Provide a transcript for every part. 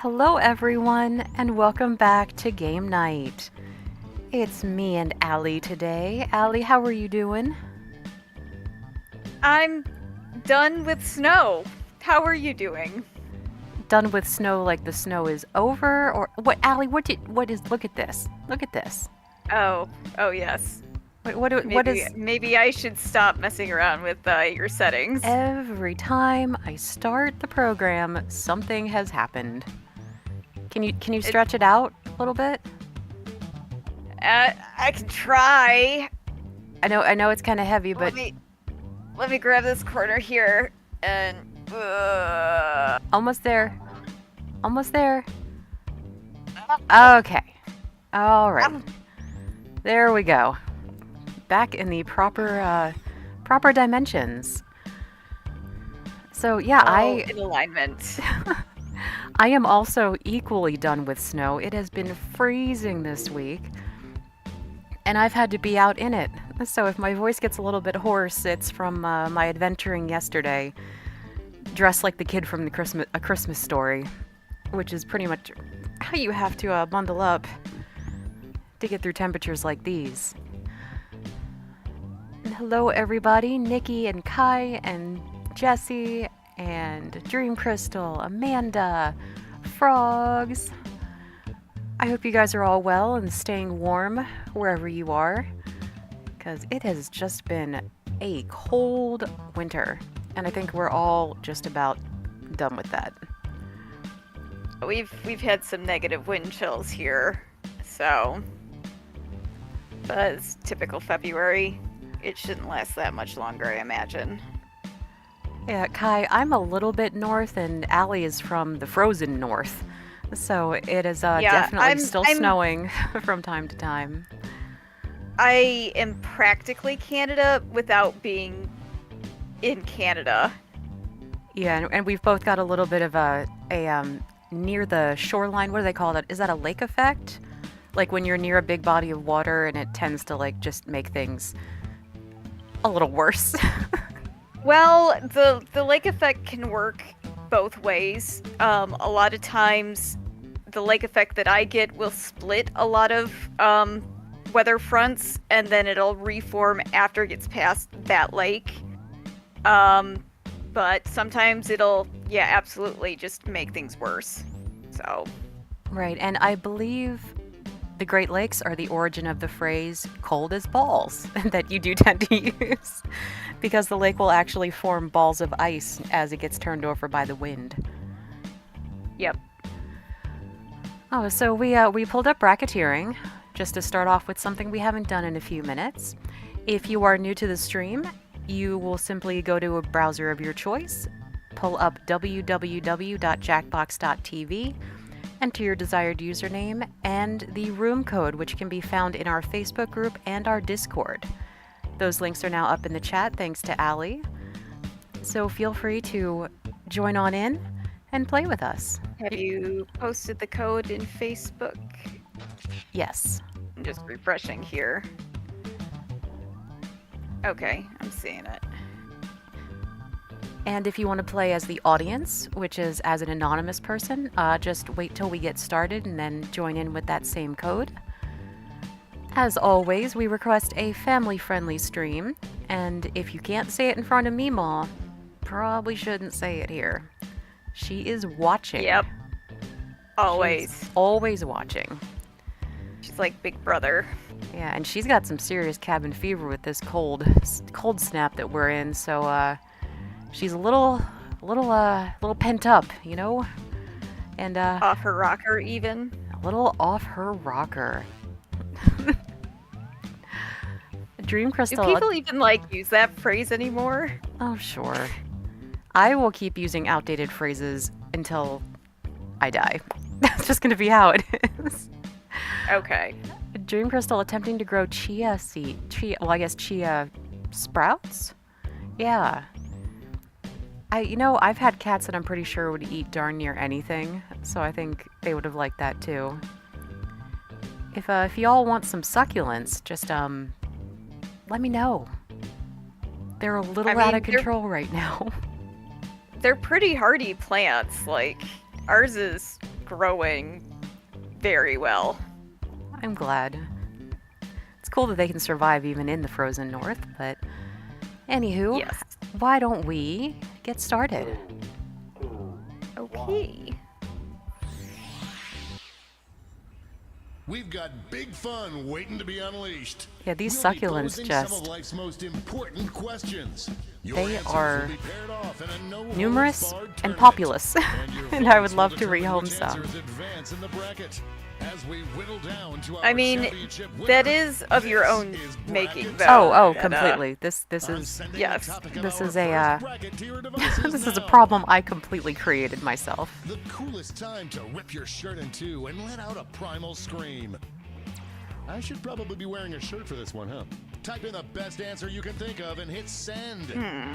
Hello everyone, and welcome back to Game Night. It's me and Allie today. Allie, how are you doing? I'm done with snow. How are you doing? Done with snow like the snow is over? Or what, Allie, look at this. Look at this. Oh yes. What is... Maybe I should stop messing around with your settings. Every time I start the program, something has happened. Can you stretch it out a little bit? I can try. I know it's kind of heavy, but let me grab this corner here and. Almost there. Almost there. Okay. All right. There we go. Back in the proper dimensions. So yeah, in alignment. I am also equally done with snow. It has been freezing this week, and I've had to be out in it. So if my voice gets a little bit hoarse, it's from my adventuring yesterday, dressed like the kid from A Christmas Story, which is pretty much how you have to bundle up to get through temperatures like these. And hello everybody, Nikki and Kai and Jesse and Dream Crystal, Amanda, Frogs. I hope you guys are all well and staying warm wherever you are, because it has just been a cold winter, and I think we're all just about done with that. We've had some negative wind chills here, so but it's typical February. It shouldn't last that much longer, I imagine. Yeah, Kai, I'm a little bit north, and Allie is from the frozen north, so it is definitely still snowing from time to time. I am practically Canada without being in Canada. Yeah, and we've both got a little bit of a near the shoreline, what do they call that? Is that a lake effect? Like when you're near a big body of water and it tends to like just make things a little worse. Well, the lake effect can work both ways. A lot of times, the lake effect that I get will split a lot of weather fronts, and then it'll reform after it gets past that lake. But sometimes it'll, absolutely just make things worse. So. Right, and I believe the Great Lakes are the origin of the phrase "cold as balls" that you do tend to use. Because the lake will actually form balls of ice as it gets turned over by the wind. Yep. Oh, so we pulled up bracketeering just to start off with something we haven't done in a few minutes. If you are new to the stream, you will simply go to a browser of your choice, pull up www.jackbox.tv, enter your desired username, and the room code, which can be found in our Facebook group and our Discord. Those links are now up in the chat thanks to Allie. So feel free to join on in and play with us. Have you posted the code in Facebook? Yes. I'm just refreshing here. Okay, I'm seeing it. And if you want to play as the audience, which is as an anonymous person, just wait till we get started and then join in with that same code. As always, we request a family-friendly stream, and if you can't say it in front of Meemaw, probably shouldn't say it here. She is watching. Yep. Always. She's always watching. She's like Big Brother. Yeah, and she's got some serious cabin fever with this cold snap that we're in, so she's a little pent up, you know? And off her rocker even. A little off her rocker. Dream Crystal. Do people even use that phrase anymore? Oh, sure. I will keep using outdated phrases until I die. That's just gonna be how it is. Okay. Dream Crystal attempting to grow chia sprouts? Yeah. I've had cats that I'm pretty sure would eat darn near anything, so I think they would have liked that too. If y'all want some succulents, just let me know. They're a little out of control right now. They're pretty hardy plants. Ours is growing very well. I'm glad. It's cool that they can survive even in the frozen north, but anywho, Yes. why don't we get started? Okay. We've got big fun waiting to be unleashed. Yeah, these We'll be succulents posing just... some of life's most important questions. Your They answers are will be paired off in a no-holds-barred numerous and tournament. populous, your and I would votes will love to determine rehome which some. answers advance in the bracket. As we whittle down to I our mean, championship that winner, is of your this own is making, bracket though. Oh, And, completely. This I'm is sending yes, the topic of this our is a, first bracket to your devices this is a now. problem I completely created myself. The coolest time to rip your shirt in two and let out a primal scream. I should probably be wearing a shirt for this one, huh? Type in the best answer you can think of and hit send.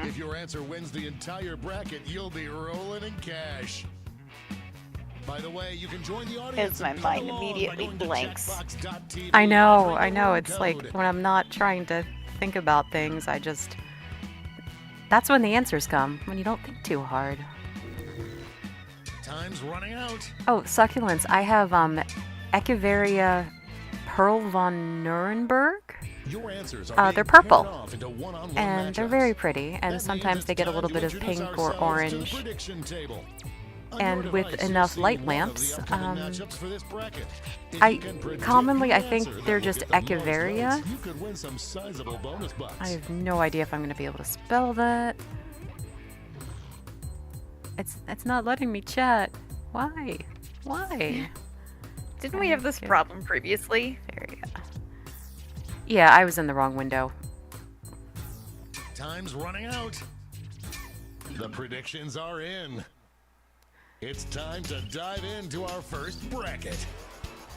If your answer wins the entire bracket, you'll be rolling in cash. By the way, you can join the audience. As my and play mind along by immediately going to blanks. Jackbox.tv I and know. entering the It's code. like when I'm not trying to think about things, that's when the answers come, when you don't think too hard. Time's running out. Oh, succulents. I have Echeveria Pearl von Nuremberg, Your answers are they're being purple, paired off into one-on-one and they're matchups. very pretty, and That sometimes means they it's get a time little to bit of introduce pink or ourselves to the orange. prediction table. On And your with device, you'll enough see light one of lamps, the upcoming matchups for this bracket. If I you can predict commonly the I think answer that they're will just get the most Echeveria. votes, you could win some sizable bonus bucks. I have no idea if I'm going to be able to spell that. It's not letting me chat. Why? Why? Didn't we have this Okay. problem previously? There you go. Yeah, I was in the wrong window. Time's running out. The predictions are in. It's time to dive into our first bracket.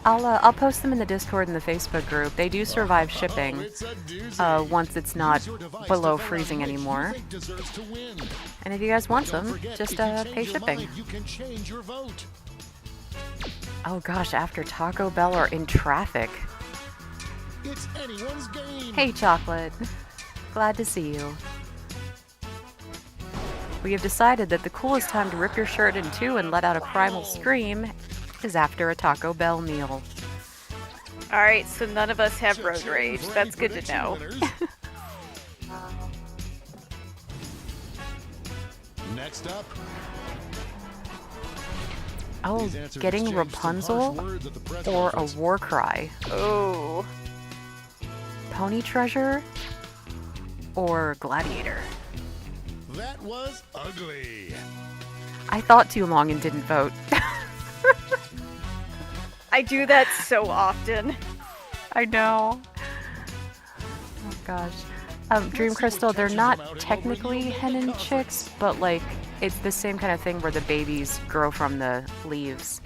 I'll post them in the Discord and the Facebook group. They do survive Oh, shipping it's a doozy. once it's not Use your device below to vote on freezing which you anymore. think deserves to win. And if you guys want Don't some, forget, just if you pay change your shipping. mind, you can change your vote. Oh gosh, after Taco Bell or in traffic. It's anyone's game. Hey, Chocolate. Glad to see you. We have decided that the coolest time to rip your shirt in two and let out a primal scream is after a Taco Bell meal. Alright, so none of us have road rage. For any That's good to prediction know. winners. Next up, Oh, these answers getting exchange some harsh Rapunzel words at the press or a conference. war cry? Oh. Pony treasure or gladiator? That was ugly. I thought too long and didn't vote. I do that so often. I know. Oh gosh. Dream Crystal, they're not technically hen and chicks, but like it's the same kind of thing where the babies grow from the leaves.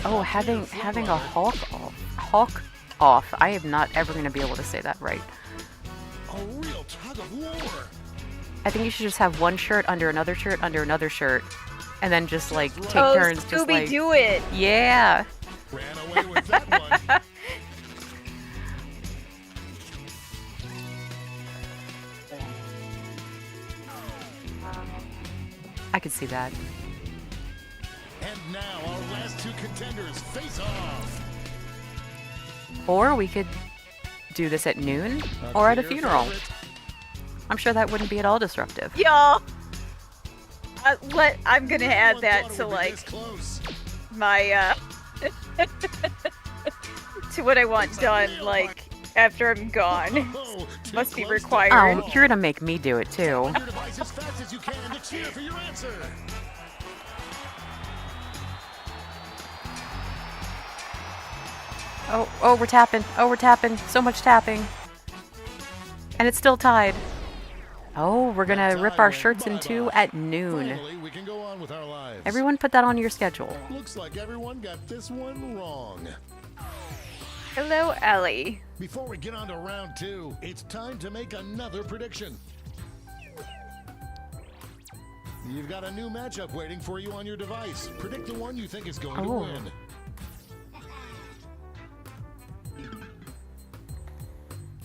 Oh, having a hawk off. I am not ever going to be able to say that right. A real tug of war. I think you should just have one shirt under another shirt under another shirt, and then just like take Oh, turns. Just like, Scooby-Doo it! yeah. Ran away with that one. I could see that. And now our last two contenders face off. Or we could do this at noon or at a clear funeral. favorite. I'm sure that wouldn't be at all disruptive. Y'all! I'm gonna add Anyone that thought it to would be like this close? my to what I want done like after I'm gone. Oh, too Must be close to required. Oh, you're gonna make me do it too. Your device as fast as you can to cheer for your answer. Oh, we're tapping. Oh, we're tapping. So much tapping. And it's still tied. Oh, we're gonna rip our shirts in two at noon. Finally, we can go on with our lives. Everyone put that on your schedule. Looks like everyone got this one wrong. Hello, Ellie. Before we get on to round two, it's time to make another prediction. You've got a new matchup waiting for you on your device. Predict the one you think is going to Oh. win.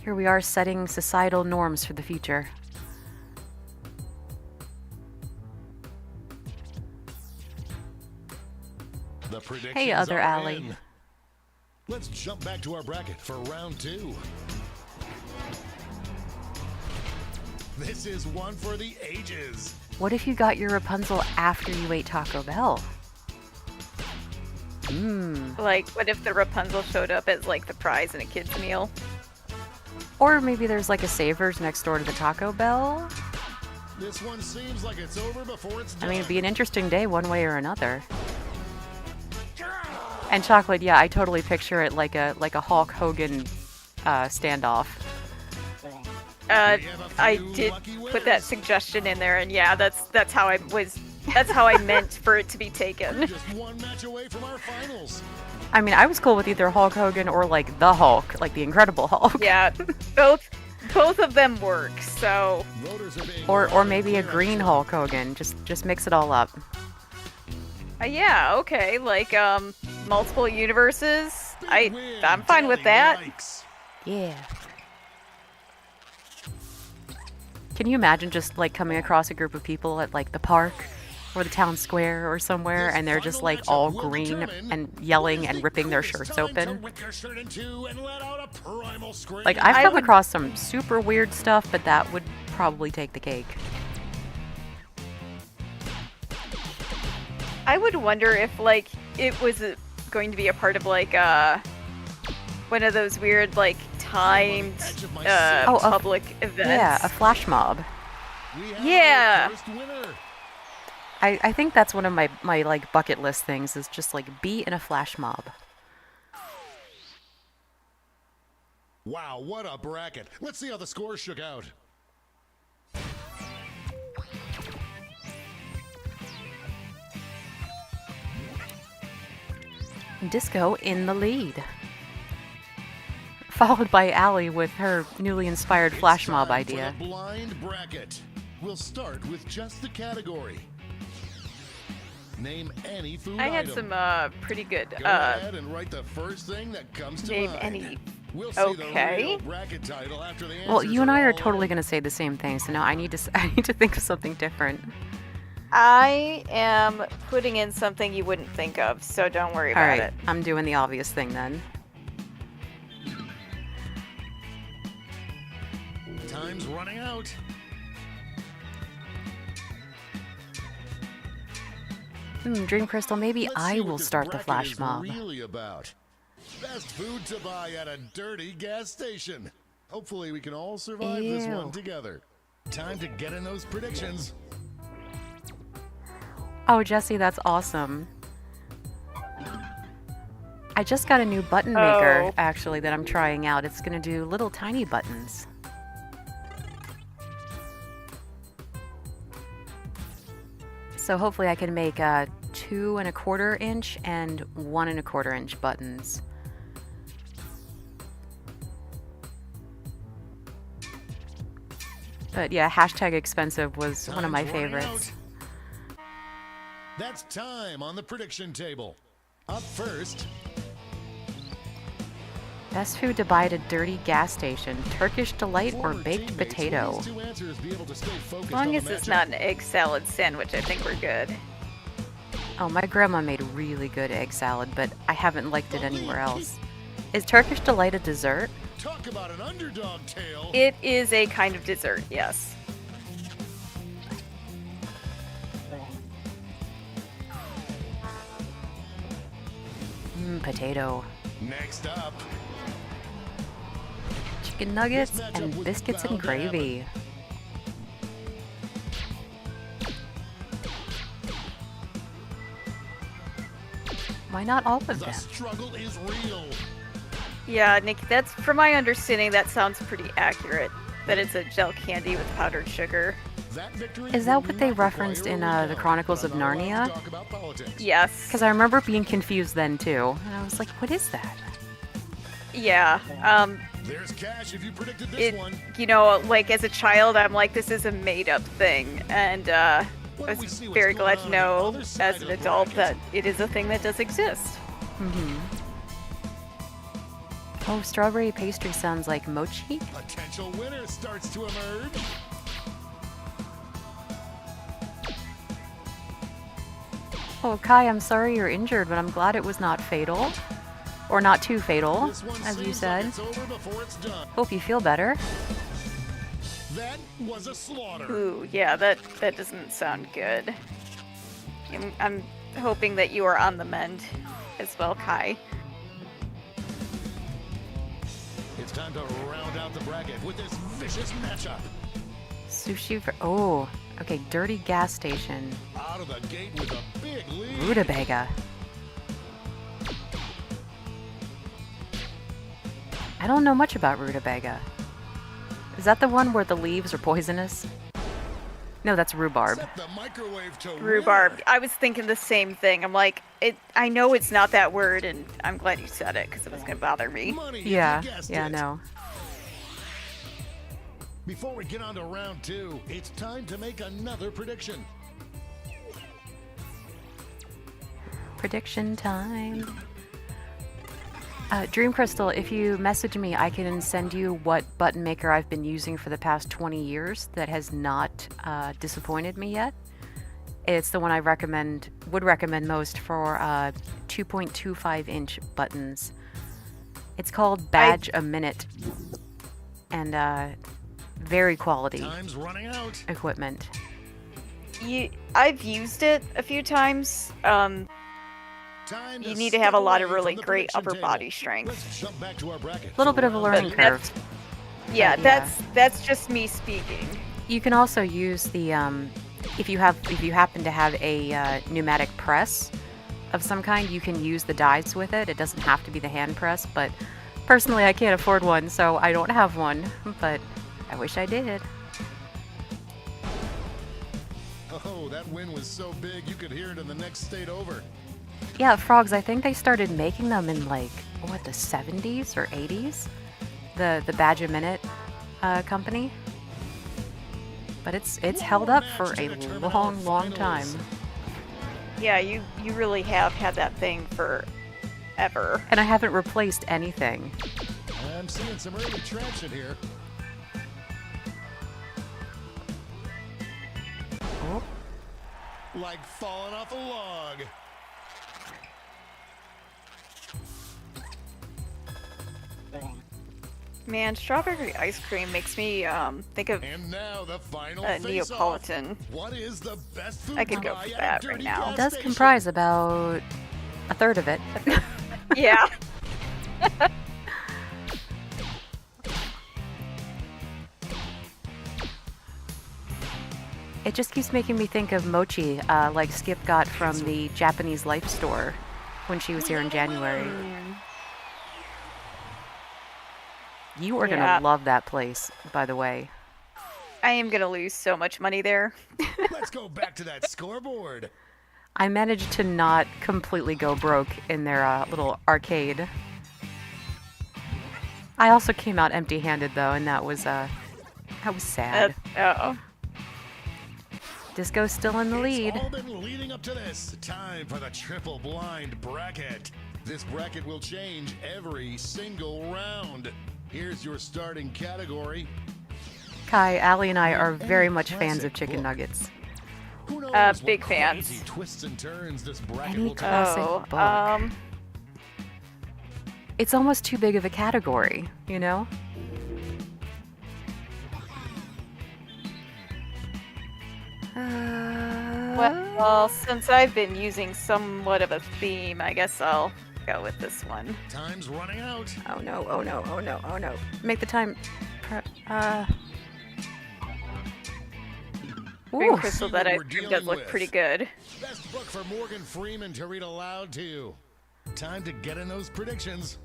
Here we are setting societal norms for the future. The predictions Hey, other are alley. in. Let's jump back to our bracket for round 2. This is one for the ages. What if you got your Rapunzel after you ate Taco Bell? Like, what if the Rapunzel showed up as like the prize in a kid's meal? Or maybe there's like a Savers next door to the Taco Bell? This one seems like it's over before it's I done. mean, it'd be an interesting day one way or another. And chocolate, yeah, I totally picture it like a Hulk Hogan standoff. I did put that suggestion in there, and yeah, that's how I meant for it to be taken. Just one match away from our finals. I mean, I was cool with either Hulk Hogan or like the Hulk, like the Incredible Hulk. Yeah, both of them work. So, Voters are being Or maybe a green Hulk Hogan. Just mix it all up. yeah, okay, like multiple universes. Big win, I'm fine with Daddy that. Yikes. Yeah. Can you imagine just like coming across a group of people at like the park or the town square or somewhere, This and they're just final like matchup all will green determine and yelling who is and the ripping their coolest. shirts Time to open? rip your shirt in two and let out a primal scream. Like I've I come would- across some super weird stuff, but that would probably take the cake. I would wonder if like it was going to be a part of like one of those weird like timed Oh, public events. Yeah, a flash mob. We have Yeah. our first winner. I think that's one of my like bucket list things is just like be in a flash mob. Wow, what a bracket. Let's see how the scores shook out. Disco in the lead. Followed by Allie with her newly inspired flash It's mob time for idea. the blind bracket. We'll start with just the category. Name any food I had item. some pretty good Go ahead and write the first thing that comes to name mind. any. We'll see Okay. the real bracket title after the Well, answers you and I are all totally in. going to say the same thing, so now I need to think of something different. I am putting in something you wouldn't think of, so don't worry All about right, it. I'm doing the obvious thing then. Time's running out. Dream Crystal, maybe Let's I see what will this start the bracket flash is mob. really about. Best food to buy at a dirty gas station. Hopefully we can all survive this one Ew. together. Time to get in those predictions. Oh, Jesse, that's awesome. I just got a new button maker, Oh. actually, that I'm trying out. It's going to do little tiny buttons. So hopefully I can make 2 1/4 inch and 1 1/4 inch buttons. But yeah, hashtag expensive was one of my Time's running favorites. out. That's time on the prediction table. Up first, Best food to buy at a dirty gas station, Turkish Delight or former baked teammates, potato. will these two answers be able to stay focused As long on as the it's matchup? not an egg salad sandwich, I think we're good. Oh, my grandma made really good egg salad, but I haven't liked it anywhere else. Is Turkish Delight a dessert? Talk about an underdog tale. It is a kind of dessert, yes. Potato. Next up, Chicken nuggets This matchup and was biscuits and bound to happen. gravy. Why not all of the them? struggle is real. Yeah, Nick, that's from my understanding, that sounds pretty accurate. That it's a gel candy with powdered sugar. That victory Is that will what they not referenced require in, a the recount, Chronicles but of I'm not allowed Narnia? to talk about politics. Yes. Because I remember being confused then too. And I was like, what is that? Yeah. There's cash if you predicted this It, one. you know, like as a child, I'm like, this is a made-up thing, and I Why don't we was see what's very going glad on to on the know other side as of an the adult that bracket? it is a thing that does exist. Oh, strawberry pastry sounds like mochi? Potential winner starts to emerge. Oh, Kai, I'm sorry you're injured, but I'm glad it was not fatal. Or not too fatal, This one as you seems said. like it's over before it's done. Hope you feel better. That was a slaughter. Ooh, yeah, that doesn't sound good. I'm hoping that you are on the mend as well, Kai. It's time to round out the bracket with this vicious matchup. Sushi for... Oh, okay, dirty gas station. Out of the gate with a big lead. Rutabaga. I don't know much about rutabaga. Is that the one where the leaves are poisonous? No, that's rhubarb. Set the microwave to Rhubarb. winner. I was thinking the same thing. I'm like, I know it's not that word, and I'm glad you said it because it was gonna bother me. Money if Yeah, you guessed yeah, it. no. Before we get on to round 2, it's time to make another prediction. Prediction time. Dream Crystal, if you message me, I can send you what button maker I've been using for the past 20 years that has not disappointed me yet. It's the one I would recommend most for 2.25 inch buttons. It's called Badge a Minute, and very quality Time's running out. equipment. I've used it a few times. Time You need to have a step lot of away really from the great prediction upper table. body strength. Let's jump back to our bracket. Little bit of a for learning round curve. Yeah, Yeah. that's just me speaking. You can also use the if you happen to have a pneumatic press of some kind, you can use the dies with it. It doesn't have to be the hand press, but personally I can't afford one, so I don't have one, but I wish I did. Oh, that win was so big you could hear it in the next state over. Yeah, frogs, I think they started making them in like, what, the 70s or 80s? The Badge a Minute company. But it's held up for a long time. Yeah, you really have had that thing forever. And I haven't replaced anything. I'm seeing some early traction here. Oh, Like falling off a log. Man, strawberry ice cream makes me think of And now the final a face-off. Neapolitan. What is the best food I could to go buy for at a that dirty right now. gas it does station? comprise about a third of it. Yeah. It just keeps making me think of mochi, like Skip got from the Japanese Life store when she was here in January. You are Yeah. gonna love that place, by the way. I am gonna lose so much money there. Let's go back to that scoreboard. I managed to not completely go broke in their little arcade. I also came out empty-handed though, and that was sad. Oh. Disco's still in the lead. It's all been leading up to this. Time for the triple blind bracket. This bracket will change every single round. Here's your starting category. Kai, Allie, and I are very much fans classic of chicken book. nuggets. Who knows Big what fans. crazy twists and turns this bracket Any will take. classic Oh. book. It's almost too big of a category, you know? Well, since I've been using somewhat of a theme, I guess I'll go with this one. Time's running out. Oh no, oh no, oh no, oh no. Make the time. Green Ooh. crystal See that what ice we're cream dealing does look with. pretty good. Best book for Morgan Freeman to read aloud to you. Time to get in those predictions.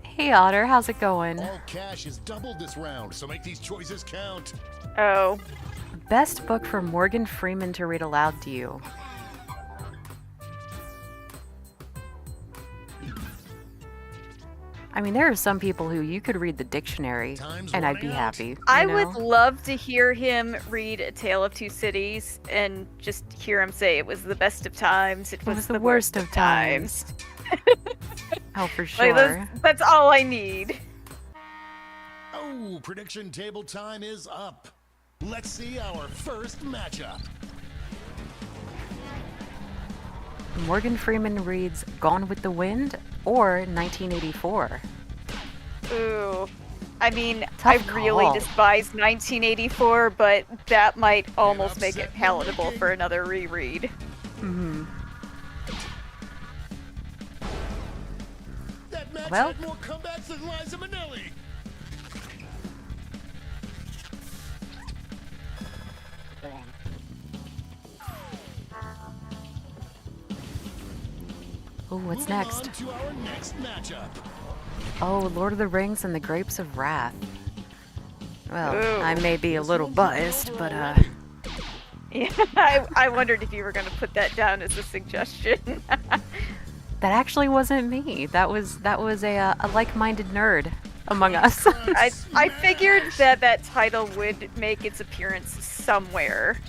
Hey Otter, how's it going? All cash is doubled this round, so make these choices count. Oh. Best book for Morgan Freeman to read aloud to you. I mean, there are some people who you could read the dictionary Time's and I'd be running out. happy. I you know? would love to hear him read A Tale of Two Cities and just hear him say it was the best of times. It was the worst of times. Oh, for sure. Like, that's all I need. Oh, prediction table time is up. Let's see our first matchup. Morgan Freeman reads Gone with the Wind or 1984. Ooh. I mean, Tough I really call. despise 1984, but that might almost make it palatable for another reread. Mm-hmm. That match Well. had more comebacks than Liza Minnelli. Ooh, what's Moving next? on to our next matchup. Oh, Lord of the Rings and the Grapes of Wrath. Well, Ooh. I may be a This little one's biased, over but already. Yeah, I wondered if you were going to put that down as a suggestion. that actually wasn't me. That was a like-minded nerd among us. I figured that title would make its appearance somewhere.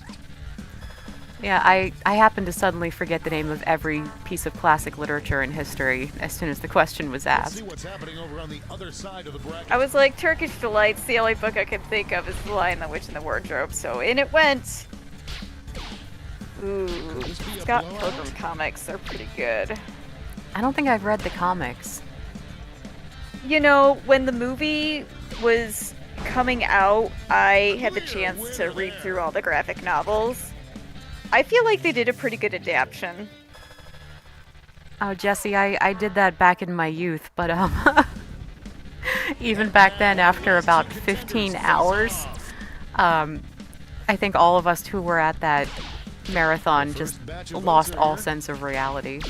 Yeah, I happened to suddenly forget the name of every piece of classic literature and history as soon as the question was Let's asked. see what's happening over on the other side of the bracket. I was like, Turkish Delights, the only book I could think of is The Lion, the Witch, and the Wardrobe, so in it went. Ooh, this be a Scott blowout? Pilgrim comics are pretty good. I don't think I've read the comics. You know, when the movie was coming out, I had the chance to read through all the graphic novels. I feel like they did a pretty good adaptation. Oh, Jesse, I did that back in my youth, but even back then, after about 15 hours, I think all of us who were at that marathon just lost all sense of reality.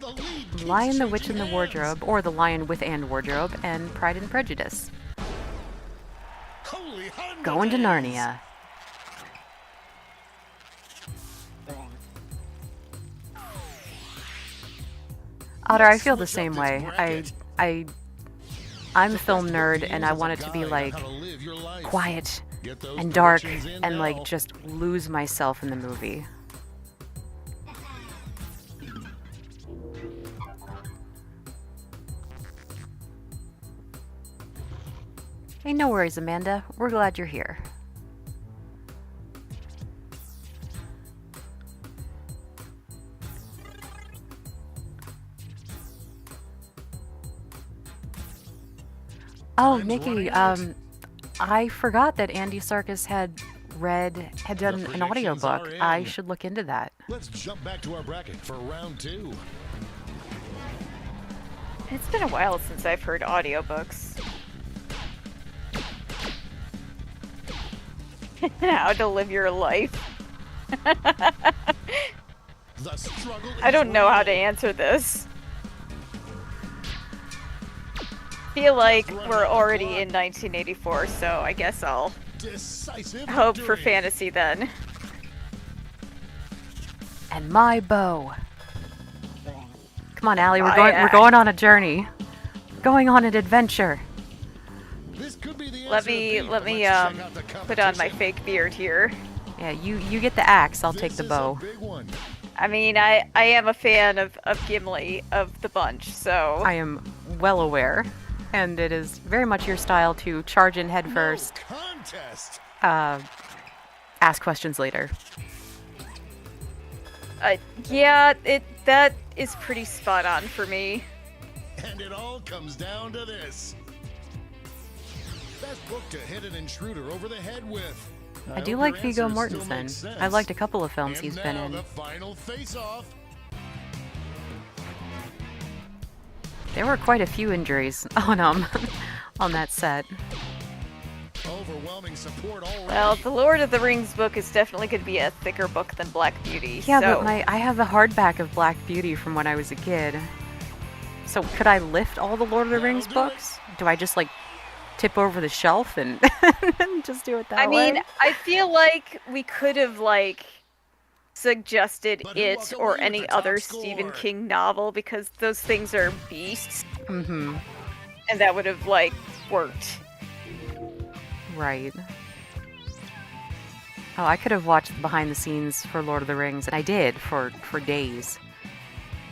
The lead keeps Lion, the Witch, changing and the hands. Wardrobe, or The Lion with and Wardrobe, and Pride and Prejudice. Holy Honda Going to days. Narnia. Otter, I feel the same way. I'm a film nerd, and I want it to be like quiet and dark and like just lose myself in the movie. Hey, no worries, Amanda. We're glad you're here. Oh, Time's Nikki, running out. I forgot that Andy Serkis had done an predictions audiobook. are I in. should look into that. Let's jump back to our bracket for round 2. It's been a while since I've heard audiobooks. How to live your life. The struggle I is don't know how to real. answer this. Feel like we're already in 1984, so I guess I'll Decisive hope for victory. fantasy then. And my bow. Come on, Allie, we're I, going on a journey. Going on an adventure. This could be the Let answer me to beat, let but me let's check out the put on my competition. fake beard here. Yeah, you get the axe, I'll take This the is a bow. big one. I mean, I am a fan of Gimli of the bunch, so I am well aware. And it is very much your style to charge in head first, No contest. ask questions later. yeah, that is pretty spot on for me. And it all comes down to this. Best book to hit an intruder over the head with. I do hope like your Viggo answers still make Mortensen. sense. I've liked a couple of films And he's been now in. the final face-off. There were quite a few injuries on on that set. Overwhelming support already. Well, the Lord of the Rings book is definitely going to be a thicker book than Black Beauty. Yeah, so. but I have the hardback of Black Beauty from when I was a kid. So could I lift all the Lord of the Rings That'll do it. books? Do I just like tip over the shelf and just do it that I way? mean, I feel like we could have like suggested But who it walked or away with any the top other score? Stephen King novel because those things are beasts, Mm-hmm. and that would have like worked. Right. Oh, I could have watched the behind the scenes for Lord of the Rings, and I did for days.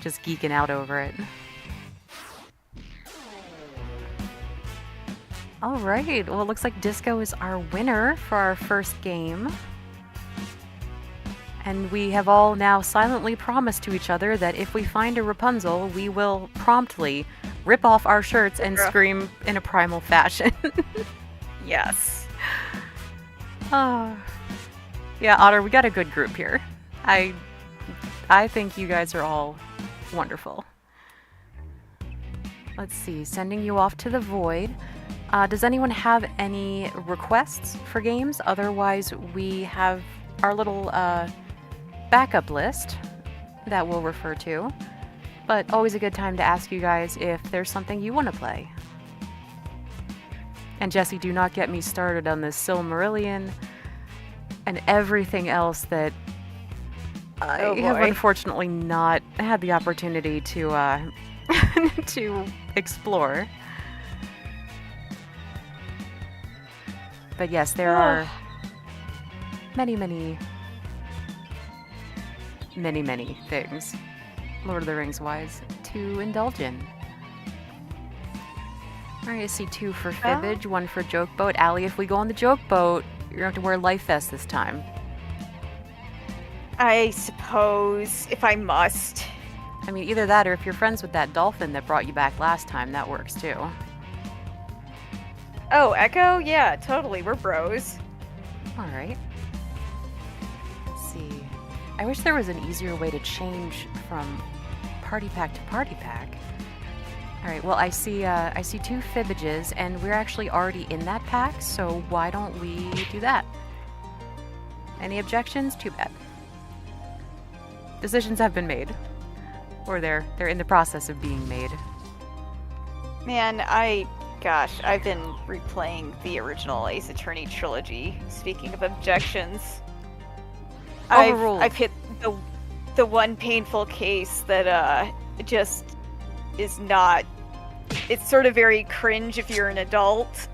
Just geeking out over it. All right. Well, it looks like Disco is our winner for our first game. And we have all now silently promised to each other that if we find a Rapunzel, we will promptly rip off our shirts and scream in a primal fashion. Yes. Oh. Yeah, Otter, we got a good group here. I think you guys are all wonderful. Let's see, sending you off to the void. Does anyone have any requests for games? Otherwise, we have our little backup list that we'll refer to. But always a good time to ask you guys if there's something you want to play. And Jesse, do not get me started on this Silmarillion and everything else that I have unfortunately not had the opportunity to to explore. But yes, there are many things, Lord of the Rings wise, to indulge in. Alright, I see 2 for Fibbage, 1 for Joke Boat. Allie, if we go on the Joke Boat, you're going to have to wear Life Vest this time. I suppose, if I must. I mean, either that or if you're friends with that dolphin that brought you back last time, that works too. Oh, Echo? Yeah, totally. We're bros. Alright. Let's see. I wish there was an easier way to change from party pack to party pack. Alright, well I see 2 Fibbages, and we're actually already in that pack, so why don't we do that? Any objections? Too bad. Decisions have been made. Or they're in the process of being made. Man, Gosh, I've been replaying the original Ace Attorney trilogy. Speaking of objections, I've hit the one painful case that just is not. It's sort of very cringe if you're an adult,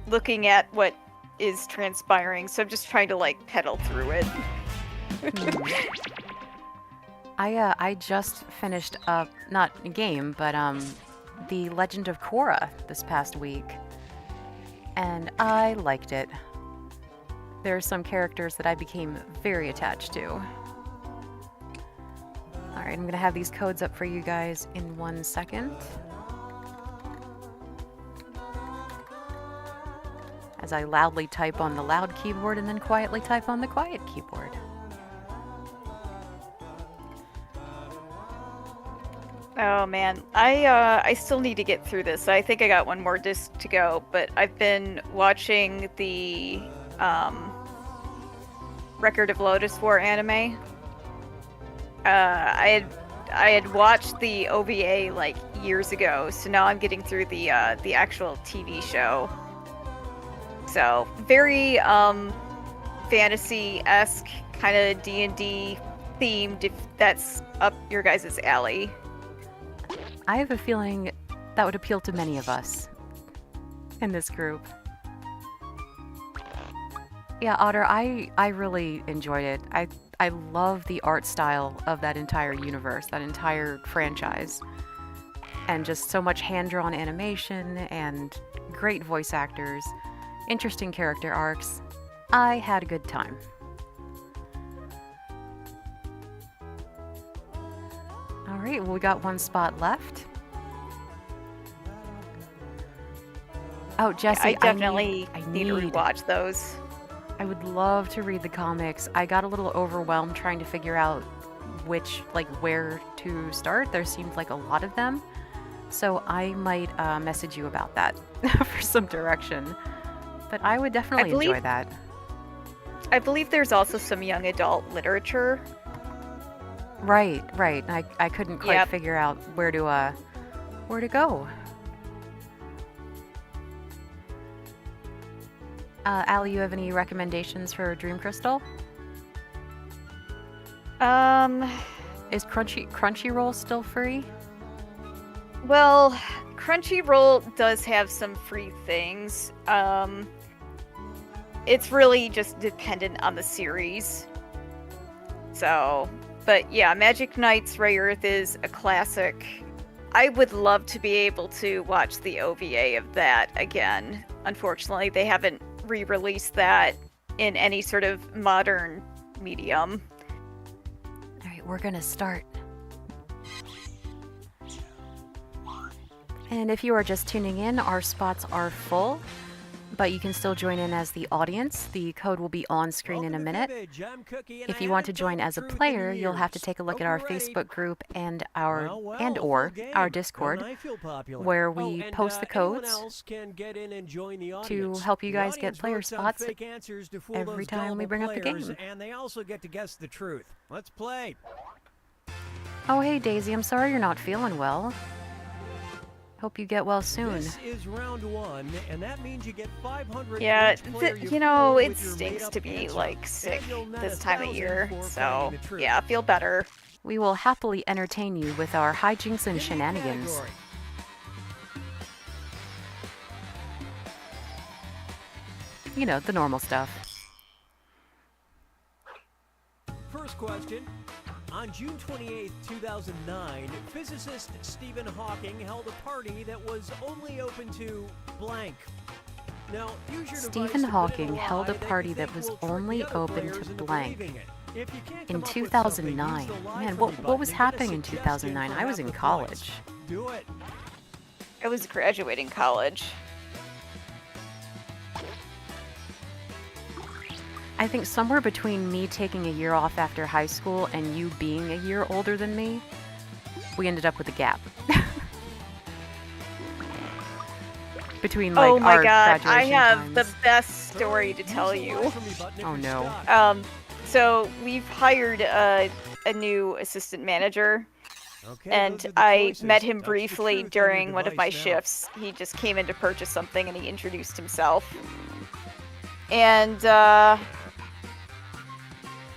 looking at what is transpiring. So I'm just trying to like pedal through it. I just finished up, not a game, but The Legend of Korra this past week, and I liked it. There are some characters that I became very attached to. Alright, I'm gonna have these codes up for you guys in 1 second. As I loudly type on the loud keyboard and then quietly type on the quiet keyboard. Oh man, I still need to get through this. I think I got one more disc to go, but I've been watching the Record of Lotus War anime. I had watched the OVA like years ago, so now I'm getting through the actual TV show. So very fantasy-esque, kind of D&D themed, if that's up your guys' alley. I have a feeling that would appeal to many of us in this group. Yeah, Otter, I really enjoyed it. I love the art style of that entire universe, that entire franchise. And just so much hand-drawn animation and great voice actors, interesting character arcs. I had a good time. Alright, well, we got 1 spot left. Oh, Jesse, I definitely need to need rewatch those. I would love to read the comics. I got a little overwhelmed trying to figure out where to start. There seemed like a lot of them. So I might message you about that for some direction. But I would definitely enjoy that. I believe there's also some young adult literature. Right. I couldn't quite figure out where to go. Allie, you have any recommendations for Dream Crystal? Is Crunchyroll still free? Well, Crunchyroll does have some free things. It's really just dependent on the series. So, but yeah, Magic Knights Ray Earth is a classic. I would love to be able to watch the OVA of that again. Unfortunately, they haven't re-released that in any sort of modern medium. All right, we're gonna start. And if you are just tuning in, our spots are full, but you can still join in as the audience. The code will be on screen in a minute. If you want to join as a player, you'll have to take a look at our Facebook group and our Discord, where we post the codes to help you guys get player spots every time we bring up the game. And they also get to guess the truth. Let's play. Oh, hey Daisy, I'm sorry you're not feeling well. Hope you get well soon. This is round 1, and that means you get 500. Yeah, you know, it stinks to be like sick this time of year. So yeah, feel better. We will happily entertain you with our hijinks and shenanigans. You know, the normal stuff. First question. On June 28, 2009, physicist Stephen Hawking held a party that was only open to blank. Now, use your Stephen Hawking held a party that was only open to blank. In 2009. Man, what was happening in 2009? I was in college. Do it. I was graduating college. I think somewhere between me taking a year off after high school and you being a year older than me, we ended up with a gap. Between like oh my our god, graduation I have times. the best story to tell you. Oh no. So we've hired a new assistant manager, and I met him briefly during one of my shifts. He just came in to purchase something and he introduced himself. And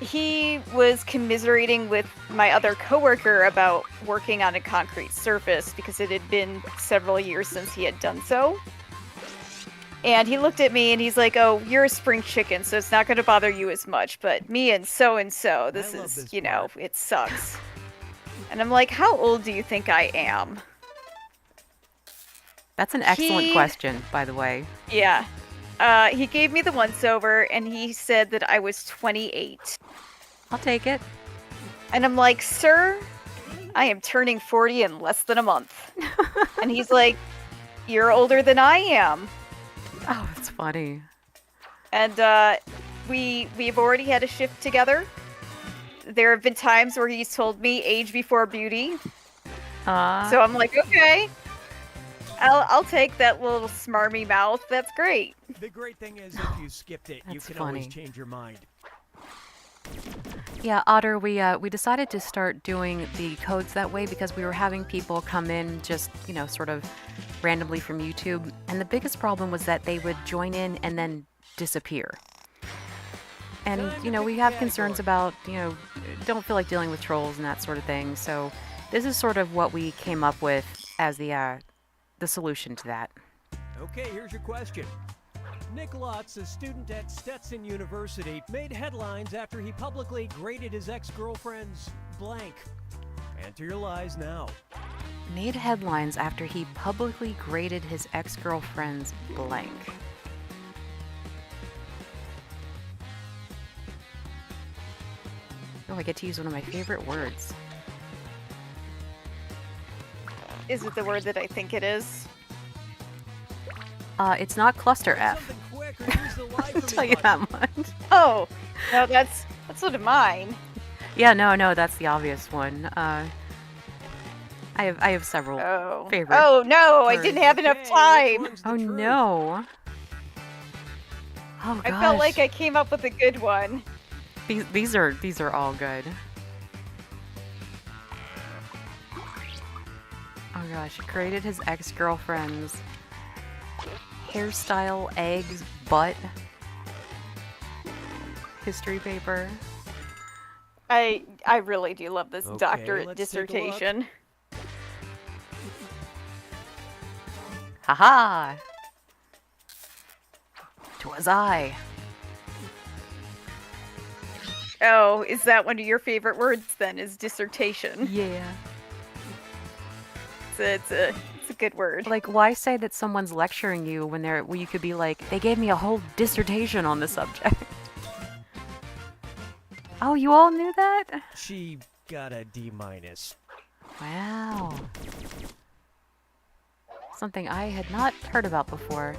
he was commiserating with my other coworker about working on a concrete surface because it had been several years since he had done so. And he looked at me and he's like, "Oh, you're a spring chicken, so it's not going to bother you as much. But me and so, this is, you know, it sucks." And I'm like, "How old do you think I am?" That's an excellent question, by the way. Yeah. He gave me the once-over, and he said that I was 28. I'll take it. And I'm like, "Sir, I am turning 40 in less than a month." And he's like, "You're older than I am." Oh, it's funny. And we've already had a shift together. There have been times where he's told me age before beauty. So I'm like, okay. I'll take that little smarmy mouth. That's great. The great thing is, if you skipped it, you can always change your mind. Yeah, Otter, we decided to start doing the codes that way because we were having people come in just, you know, sort of randomly from YouTube. And the biggest problem was that they would join in and then disappear. And, you know, we have concerns about, you know, don't feel like dealing with trolls and that sort of thing. So this is sort of what we came up with as the solution to that. Okay, here's your question. Nick Lotz, a student at Stetson University, made headlines after he publicly graded his ex-girlfriend's blank. Enter your lies now. Made headlines after he publicly graded his ex-girlfriend's blank. Oh, I get to use one of my favorite words. Is it the word that I think it is? It's not cluster F. I'll tell you that much. Oh, no, that's one of mine. Yeah, no, that's the obvious one. I have several favorite. Oh no, I didn't have enough time. Oh no. Oh gosh. I felt like I came up with a good one. These are all good. Oh gosh, graded his ex-girlfriend's hairstyle, eggs, butt, history paper. I really do love this doctorate dissertation. Haha! 'Twas I. Oh, is that one of your favorite words then, is dissertation? Yeah. It's a good word. Like, why say that someone's lecturing you when you could be like, they gave me a whole dissertation on the subject? Oh, you all knew that? She got a D-. Wow. Something I had not heard about before.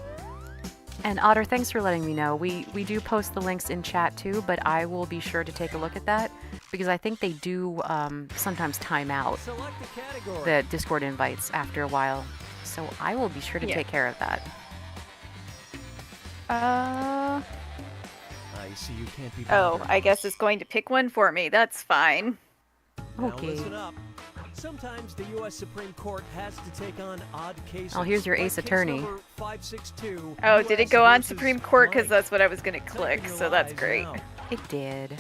And Otter, thanks for letting me know. We do post the links in chat too, but I will be sure to take a look at that because I think they do sometimes time out Select a category. the Discord invites after a while. So I will be sure to Yeah. take care of that. I see you can't be Oh, bothered. I guess it's going to pick one for me. That's fine. Now Okay. listen up. Sometimes the U.S. Supreme Court has to take on odd cases. Oh, here's your like ace case attorney. number 562, Oh, did it US go on versus Supreme Court? Because blank. that's what I was going to Type click, in your so that's lies great. now. It did.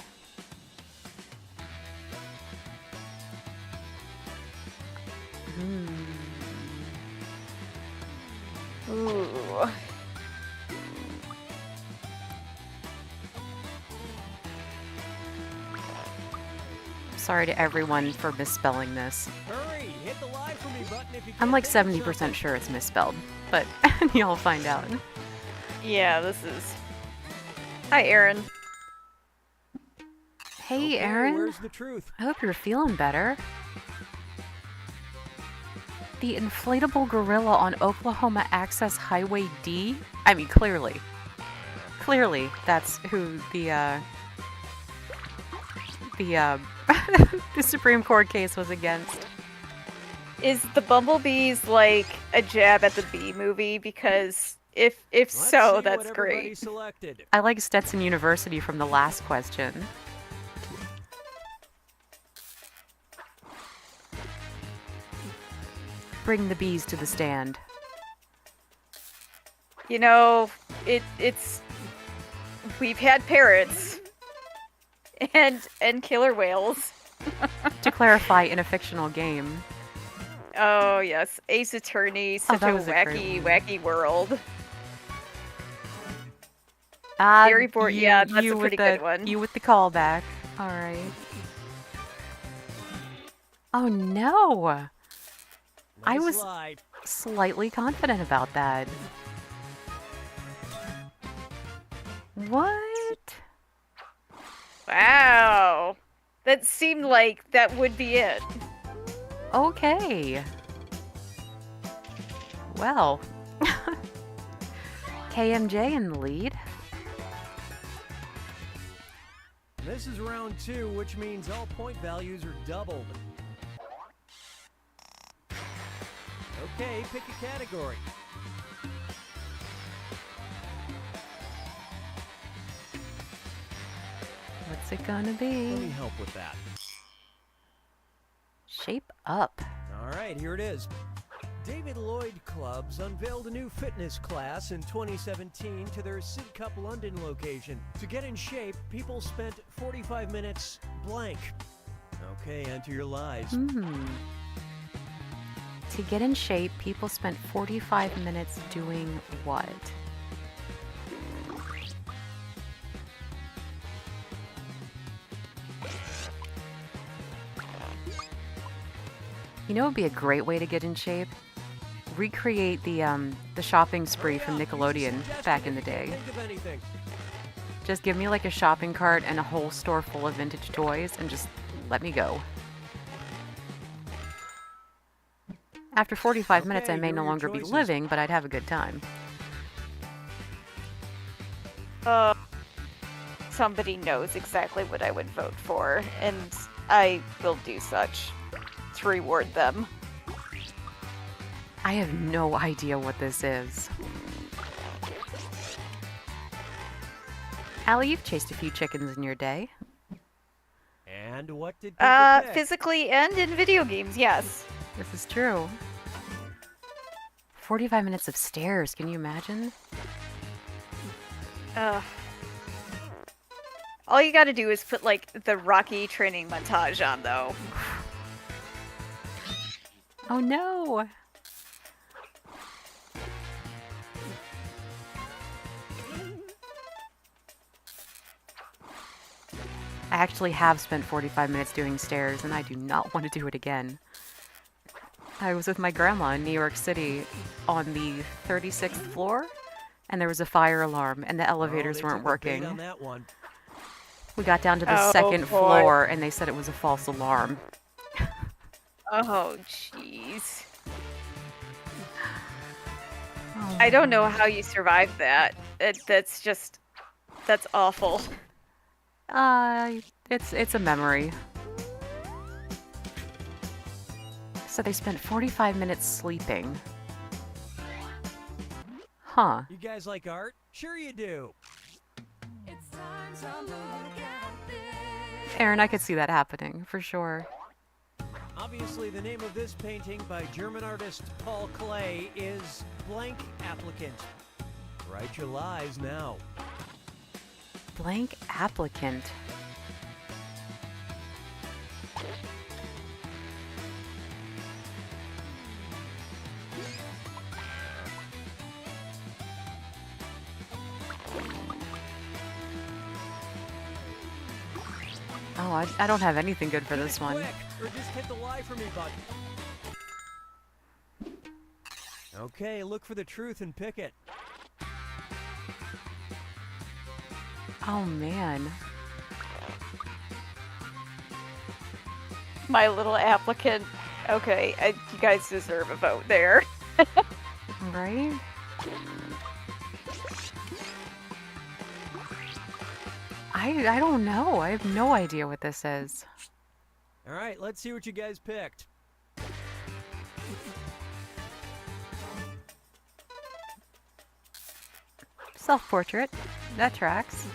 Ooh. Sorry to everyone for misspelling this. Hurry, hit the live for me button if you I'm can't like think of 70% something. sure it's misspelled, but you'll find out. Yeah, this is... Hi, Aaron. Hey, Okay, Aaron. Where's the truth? I hope you're feeling better. The inflatable gorilla on Oklahoma Access Highway D? I mean, clearly. Clearly, that's who the the Supreme Court case was against. Is the Bumblebees like a jab at the Bee movie? Because if Let's so, see that's what everybody great. selected. I like Stetson University from the last question. Bring the bees to the stand. You know, it's... We've had parrots. And killer whales. To clarify, in a fictional game. Oh, yes. Ace Attorney, such that a was a great wacky world. Ah, Very bored. Yeah, that's a with pretty the, good one. You with the callback. All right. Oh no! I Nice was lie. slightly confident about that. What? Wow. That seemed like that would be it. Okay. Well. KMJ in the lead. This is round 2, which means all point values are doubled. Okay, pick a category. What's it gonna Let me be? help with that. Shape up. All right, here it is. David Lloyd Clubs unveiled a new fitness class in 2017 to their Sidcup London location. To get in shape, people spent 45 minutes blank. Okay, enter your lies. To get in shape, people spent 45 minutes doing what? You know, it would be a great way to get in shape. Recreate the shopping spree from Nickelodeon back in the day. Think of anything. Just give me like a shopping cart and a whole store full of vintage toys, and just let me go. After 45 minutes, I Okay, may here no are your longer be choices. living, but I'd have a good time. Somebody knows exactly what I would vote for, and I will do such to reward them. I have no idea what this is. Allie, you've chased a few chickens in your day. And what did people pick? Physically and in video games, yes. This is true. 45 minutes of stairs, can you imagine? All you gotta do is put, like, the Rocky training montage on, though. Oh no! I actually have spent 45 minutes doing stairs, and I do not want to do it again. I was with my grandma in New York City on the 36th floor, and there was a fire alarm, and the Oh, elevators they weren't took the bait working. on that one. We got down to the Oh, second boy. floor, and they said it was a false alarm. Oh, jeez. Oh, I don't know how you survived that. That's awful. It's a memory. So they spent 45 minutes sleeping. Huh. You guys like art? Sure you do. Aaron, I could see that happening, for sure. Obviously, the name of this painting by German artist Paul Klee is Blank Applicant. Write your lies now. Blank applicant. Oh, I don't have anything good for this one. Quick, or just hit the lie for me button. Okay, look for the truth and pick it. Oh, man. My little applicant. Okay, you guys deserve a vote there. Right? I don't know. I have no idea what this is. All right, let's see what you guys picked. Self-portrait. That tracks.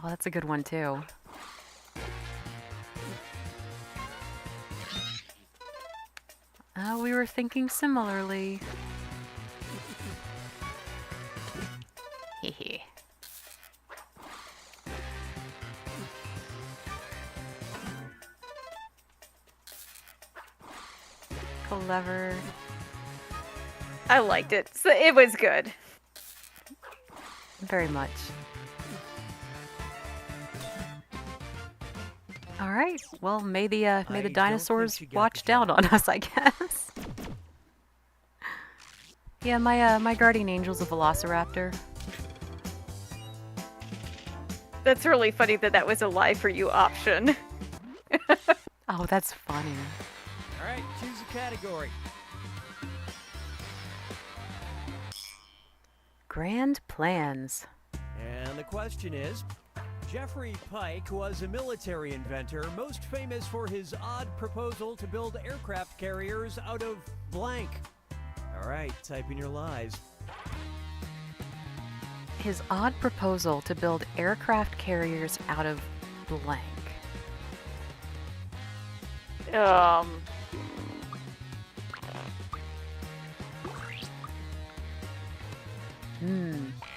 Oh, that's a good one, too. Oh, we were thinking similarly. Hehe. Clever. I liked it. So it was good. Very much. All right. Well, may the I don't think dinosaurs she got watch the down job. on us, I guess. Yeah, my guardian angel's a velociraptor. That's really funny that was a lie for you option. Oh, that's funny. All right, choose a category. Grand plans. And the question is, Jeffrey Pike was a military inventor most famous for his odd proposal to build aircraft carriers out of blank. All right, type in your lies. His odd proposal to build aircraft carriers out of blank.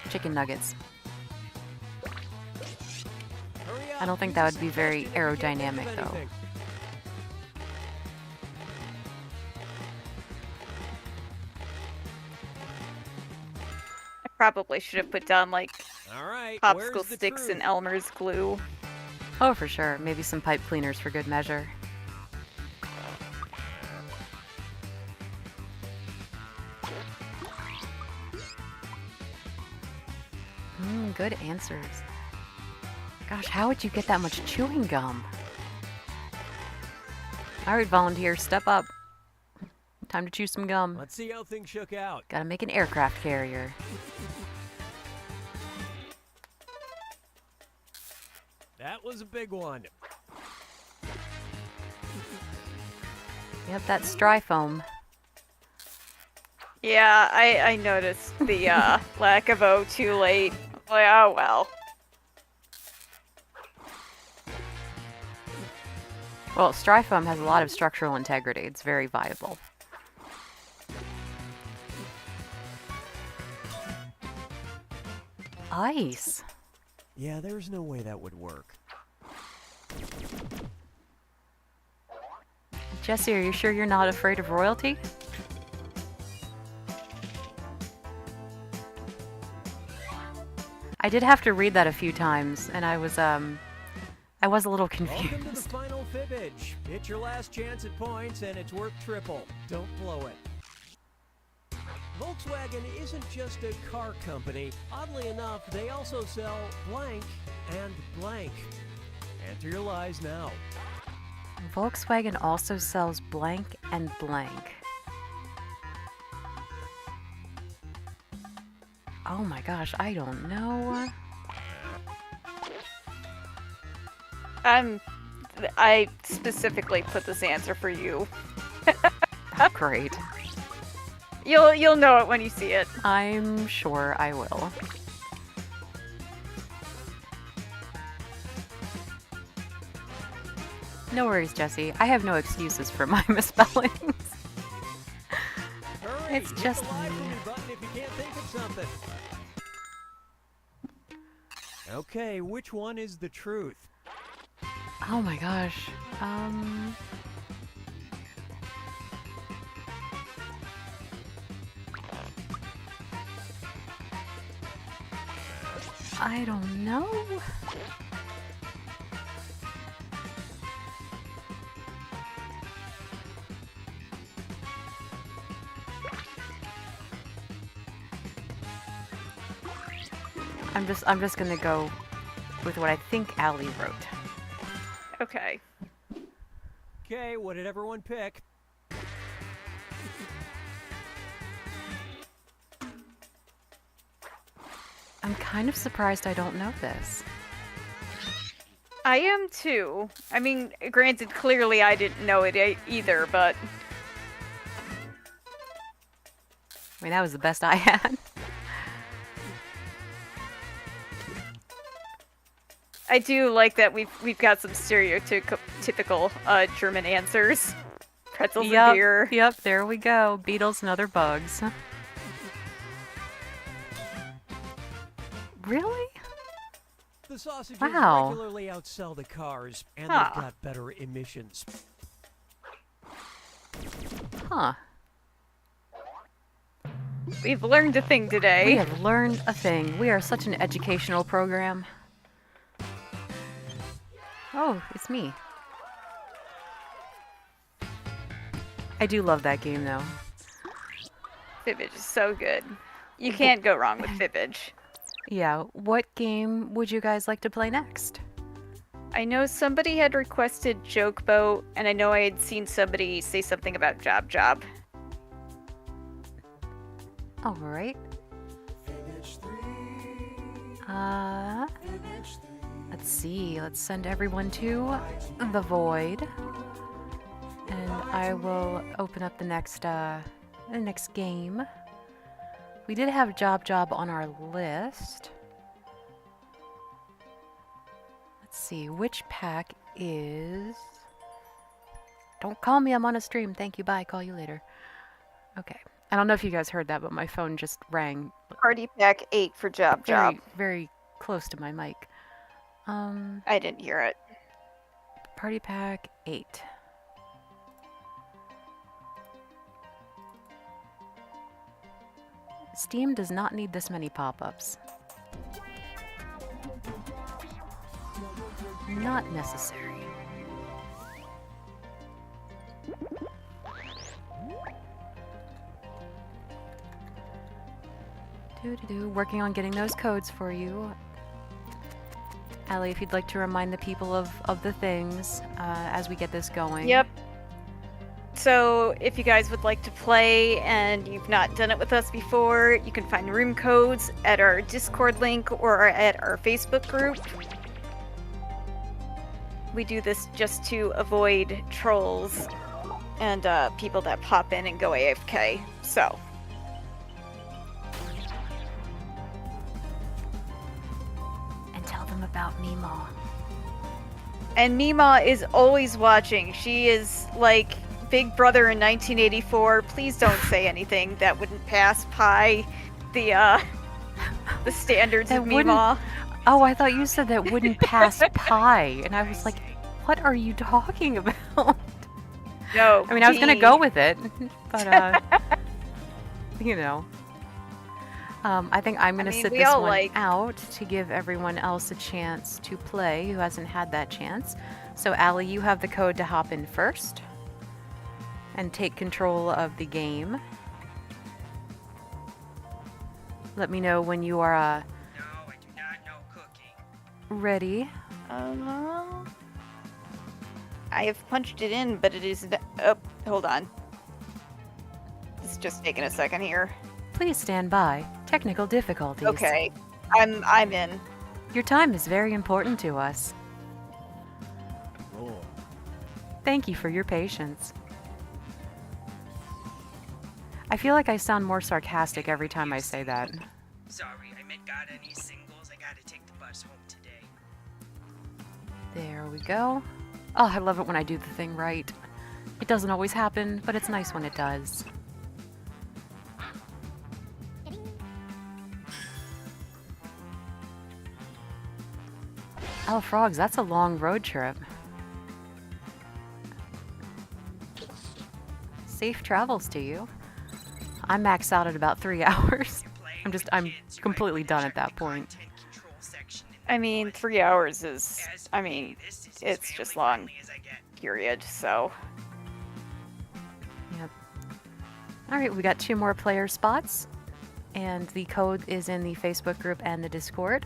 Chicken nuggets. Hurry up, I don't think use that the would be suggestion very if you can't think of aerodynamic, though. anything. I probably should have put down like All right, where's popsicle the sticks truth? and Elmer's glue. Oh, for sure. Maybe some pipe cleaners for good measure. Good answers. Gosh, how would you get that much chewing gum? All right, volunteers, step up. Time to chew some gum. Let's see how things shook out. Gotta make an aircraft carrier. That was a big one. Yep, that's styrofoam. Yeah, I noticed the lack of O too late. Like, oh well. Well, styrofoam has a lot of structural integrity. It's very viable. Ice. Yeah, there's no way that would work. Jesse, are you sure you're not afraid of royalty? I did have to read that a few times, and I was I was a little Welcome to the confused. final fibbage. It's your last chance at points, and it's worth triple. Don't blow it. Volkswagen isn't just a car company. Oddly enough, they also sell blank and blank. Enter your lies now. Volkswagen also sells blank and blank. Oh my gosh, I don't know. I specifically put this answer for you. Oh, great. You'll know it when you see it. I'm sure I will. No worries, Jesse. I have no excuses for my misspellings. Hurry, It's hit just the live me. for me button if you can't think of something. Okay, which one is the truth? Oh my gosh. I don't know. I'm just gonna go with what I think Allie wrote. Okay. Okay, what did everyone pick? I'm kind of surprised I don't know this. I am too. I mean, granted, clearly I didn't know it either, but I mean, that was the best I had. I do like that we've got some stereotypical German answers. Pretzels and beer. Yep, there we go. Beetles and other bugs. Really? The sausages Wow. regularly outsell the cars, and Huh. they've got better emissions. Huh. We've learned a thing We today. have learned a thing. We are such an educational program. Oh, it's me. I do love that game, though. Fibbage is so good. You can't go wrong with Fibbage. Yeah, what game would you guys like to play next? I know somebody had requested Joke Boat, and I know I had seen somebody say something about Job Job. All right. Let's see. Let's send everyone to the void, and I will open up the next game. We did have Job Job on our list. Let's see which pack is. Don't call me. I'm on a stream. Thank you. Bye. Call you later. Okay. I don't know if you guys heard that, but my phone just rang Party Pack 8 for Job Job. very, very close to my mic. I didn't hear it. Party Pack 8. Steam does not need this many pop-ups. Not necessary. Working on getting those codes for you. Allie, if you'd like to remind the people of the things as we get this going. Yep. So, if you guys would like to play and you've not done it with us before, you can find room codes at our Discord link or at our Facebook group. We do this just to avoid trolls and people that pop in and go AFK. So, And tell them about Meemaw. and Mima is always watching. She is like Big Brother in 1984. Please don't say anything that wouldn't pass Pi the standards That of wouldn't- Mima. Oh, I thought you said that wouldn't pass pi, and I was like, what are you talking about? No. I mean, I was gonna P. go with it, but you know. I think I'm going to mean, sit we this all one like- out to give everyone else a chance to play who hasn't had that chance. So, Allie, you have the code to hop in first and take control of the game. Let me know when you are No, I do not know cooking. ready. I have punched it in, but it is. Oh, hold on. It's just taking a second here. Please stand by. Technical difficulties. Okay, I'm in. Your time is very important to us. Roll. Thank you for your patience. I feel like I sound more sarcastic every time I say that. Sorry, I meant got any singles. I gotta take the bus home today. There we go. Oh, I love it when I do the thing right. It doesn't always happen, but it's nice when it does. Oh, frogs, that's a long road trip. Safe travels to you. I'm maxed out at about 3 hours. I'm completely done at that point. I mean, 3 hours is. I mean, it's just long. Period. So. Yep. Alright, we got 2 more player spots. And the code is in the Facebook group and the Discord.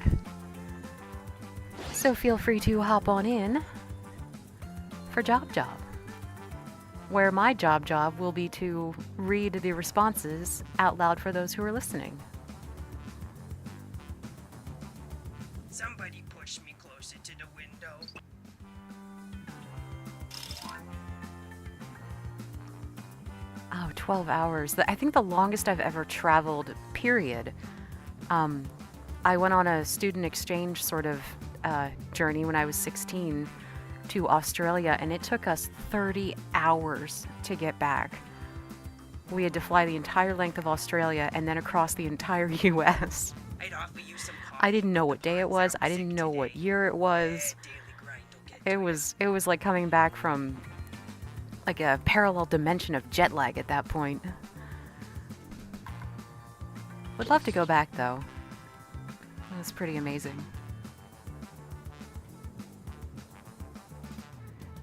So feel free to hop on in for Job, where my job will be to read the responses out loud for those who are listening. Somebody push me closer to the window. Oh, 12 hours. I think the longest I've ever traveled, period. I went on a student exchange sort of journey when I was 16 to Australia, and it took us 30 hours to get back. We had to fly the entire length of Australia and then across the entire US. I'd offer you some coffee. I didn't know what day it was. I didn't know what year it was. It was like coming back from like a parallel dimension of jet lag at that point. Would love to go back though. It was pretty amazing.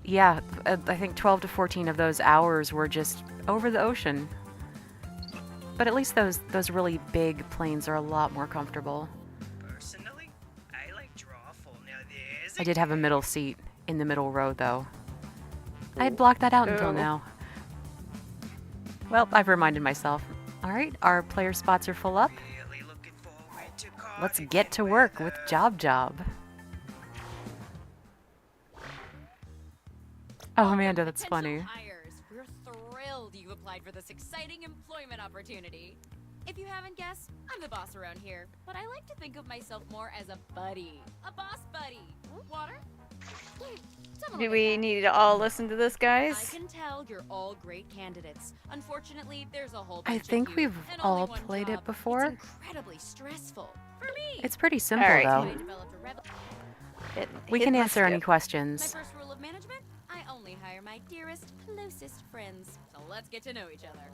Yeah, I think 12 to 14 of those hours were just over the ocean. But at least those really big planes are a lot more comfortable. Personally, I like drawful. Now there's I did have a middle seat in the middle row though. I had blocked that out until Oh. now. Well, I've reminded myself. Alright, our player spots are full up. really looking forward to Let's carving get it to work with with Job. Oh, Amanda, that's funny. Hires. We're thrilled you applied for this exciting employment opportunity. If you haven't guessed, I'm the boss around here, but I like to think of myself more as a buddy. A boss buddy. Water? Someone Do will we get that. need to all listen to this, I guys? can tell you're all great candidates. Unfortunately, there's a whole I bunch think of you, we've and all only one played it job. before. It's incredibly stressful. For me. It's pretty simple Alright. though. I developed a rebel. We Hit can my answer any skip. My questions. first rule of management, I only hire my dearest, closest friends. So let's get to know each other.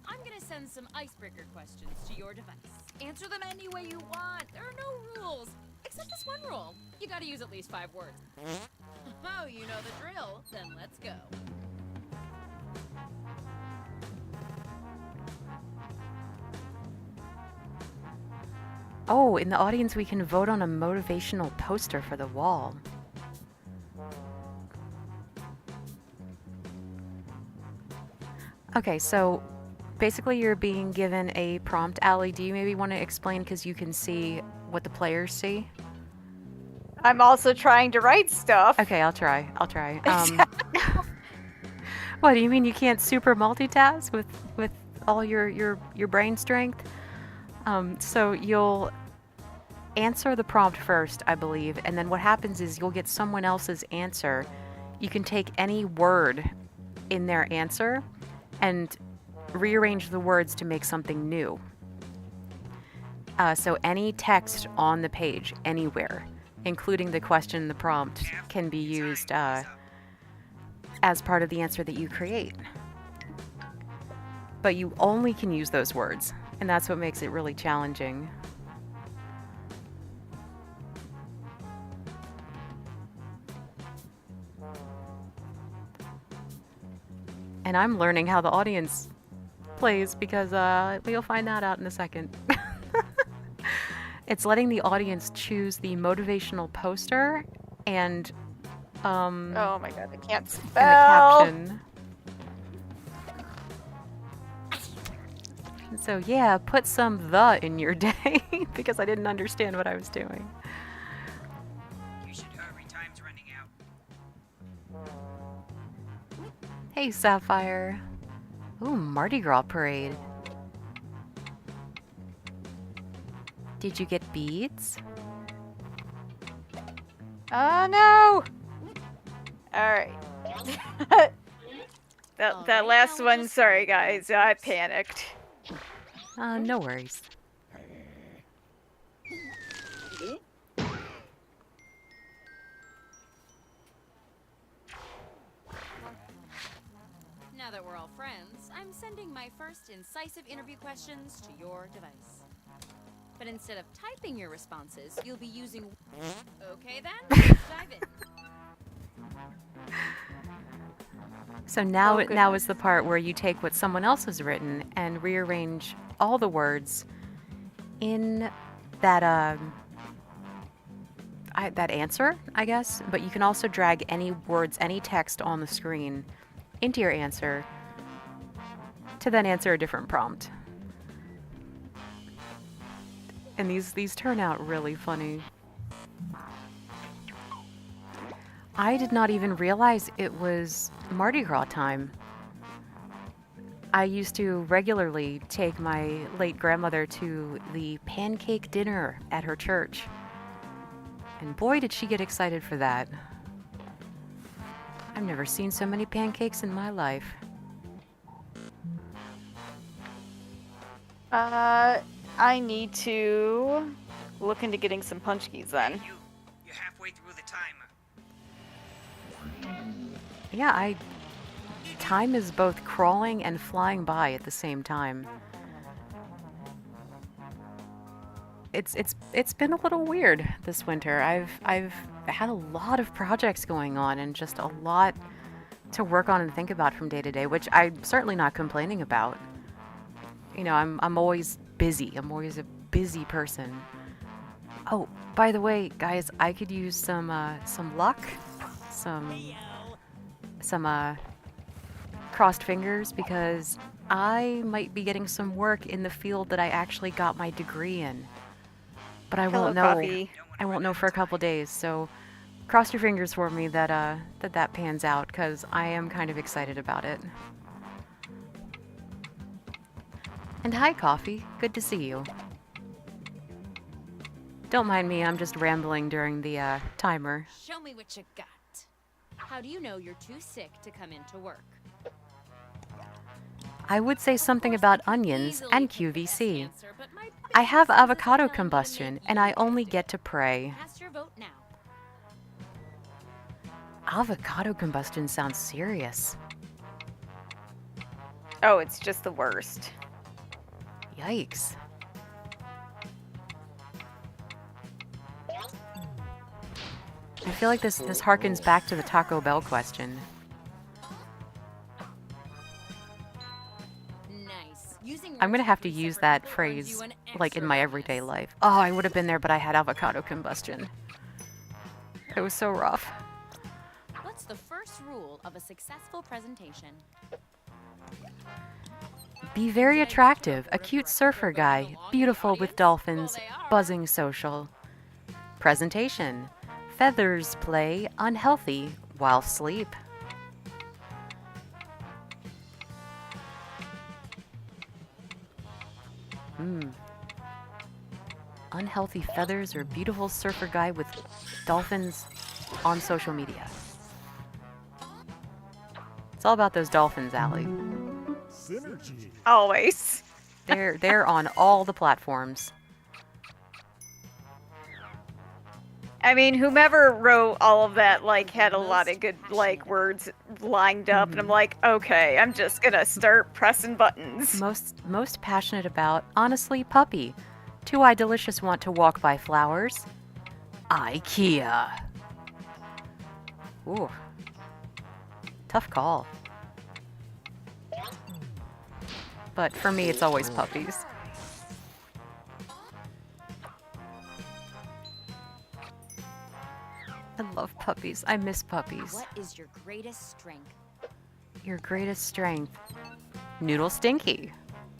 I'm gonna send some icebreaker questions to your device. Answer them any way you want. There are no rules. Except this one rule. You gotta use at least 5 words. Oh, you know the drill. Then let's go. Oh, in the audience we can vote on a motivational poster for the wall. Okay, so basically you're being given a prompt. Allie, do you maybe want to explain because you can see what the players see? I'm also trying to write stuff. Okay, I'll try. What, do you mean you can't super multitask with all your brain strength? So you'll answer the prompt first, I believe, and then what happens is you'll get someone else's answer. You can take any word in their answer and rearrange the words to make something new. So any text on the page, anywhere, including the question, the prompt, can be used as part of the answer that you create. but you only can use those words, and that's what makes it really challenging. And I'm learning how the audience plays because we'll find that out in a second. It's letting the audience choose the motivational poster and Oh my god, I can't and the spell. caption. So yeah, put some "the" in your day because I didn't understand what I was doing. You should hurry, time's running out. Hey, Sapphire. Ooh, Mardi Gras parade. Did you get beads? Oh no! Alright. that Alright, last now one, just sorry follow the guys, I panicked. No worries. Now that we're all friends, I'm sending my first incisive interview questions to your device. But instead of typing your responses, you'll be using... Okay then, let's dive in. So now, Oh, now is goodness. the part where you take what someone else has written and rearrange all the words in that that answer, I guess. But you can also drag any words, any text on the screen into your answer to then answer a different prompt. And these turn out really funny. I did not even realize it was Mardi Gras time. I used to regularly take my late grandmother to the pancake dinner at her church. And boy, did she get excited for that. I've never seen so many pancakes in my life. I need to look into getting some punch keys then. You're halfway through the timer. Yeah, time is both crawling and flying by at the same time. It's been a little weird this winter. I've had a lot of projects going on and just a lot to work on and think about from day to day, which I'm certainly not complaining about. You know, I'm always busy. I'm always a busy person. Oh, by the way, guys, I could use some luck, some crossed fingers, because I might be getting some work in the field that I actually got my degree in. But I Hello, won't know. Coffee. I won't know for a couple days. So, cross your fingers for me that that pans out, because I am kind of excited about it. And hi, Coffee. Good to see you. Don't mind me. I'm just rambling during the timer. Show me what you got. How do you know you're too sick to come into work? I would say something Of course, about I could onions easily and pick the best QVC. answer, but my I have business sense is avocado telling me to combustion, make and you I only happy. get to pray. Cast your vote now. Avocado combustion sounds serious. Oh, it's just the worst. Yikes. I feel like this harkens back to the Taco Bell question. Nice. Using I'm gonna have to rotisserie use separate that earns phrase you an like in extra my bonus. everyday life. Oh, I would have been there, but I had avocado combustion. It was so rough. What's the first rule of a successful presentation? Be very attractive, a cute surfer guy, beautiful with dolphins, buzzing social. Presentation. Feathers play unhealthy while sleep. Unhealthy feathers or beautiful surfer guy with dolphins on social media. It's all about those dolphins, Allie. Synergy. Always. They're on all the platforms. I mean, whomever wrote all of that, like, had a lot of good, like, words lined up, and I'm like, okay, I'm just gonna start pressing buttons. Most passionate about, honestly, puppy. Do I delicious want to walk by flowers? IKEA. Ooh. Tough call. But for me, it's always puppies. I love puppies. I miss puppies. What is your greatest strength? Your greatest strength. Noodle Stinky.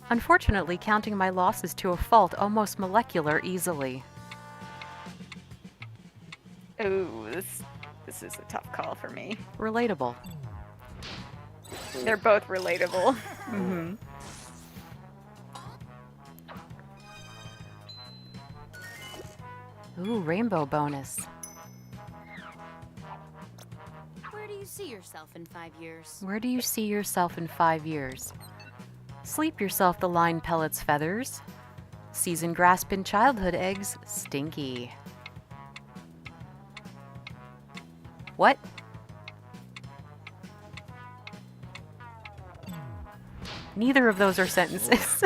Unfortunately, counting my losses to a fault almost molecular easily. Ooh, this is a tough call for me. Relatable. They're both relatable. Mm-hmm. Ooh, rainbow bonus. Where do you see yourself in 5 years? Where do you see yourself in 5 years? Sleep yourself the line pellets feathers. Season grasp in childhood eggs stinky. What? Neither of those are sentences.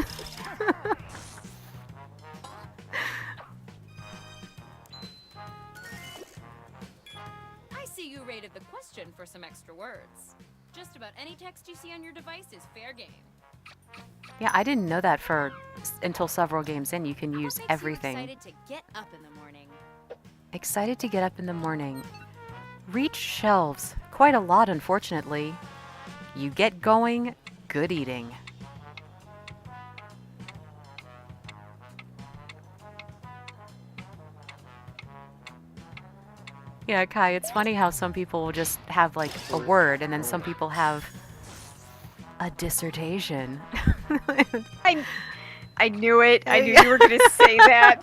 I see you rated the question for some extra words. Just about any text you see on your device is fair game. Yeah, I didn't know that until several games in. You can use What makes everything. you excited to get up in the morning? Excited to get up in the morning. Reach shelves. Quite a lot, unfortunately. You get going, good eating. Yeah, Kai, it's funny how some people will just have like a word and then some people have a dissertation. I knew it. I knew you were gonna say that.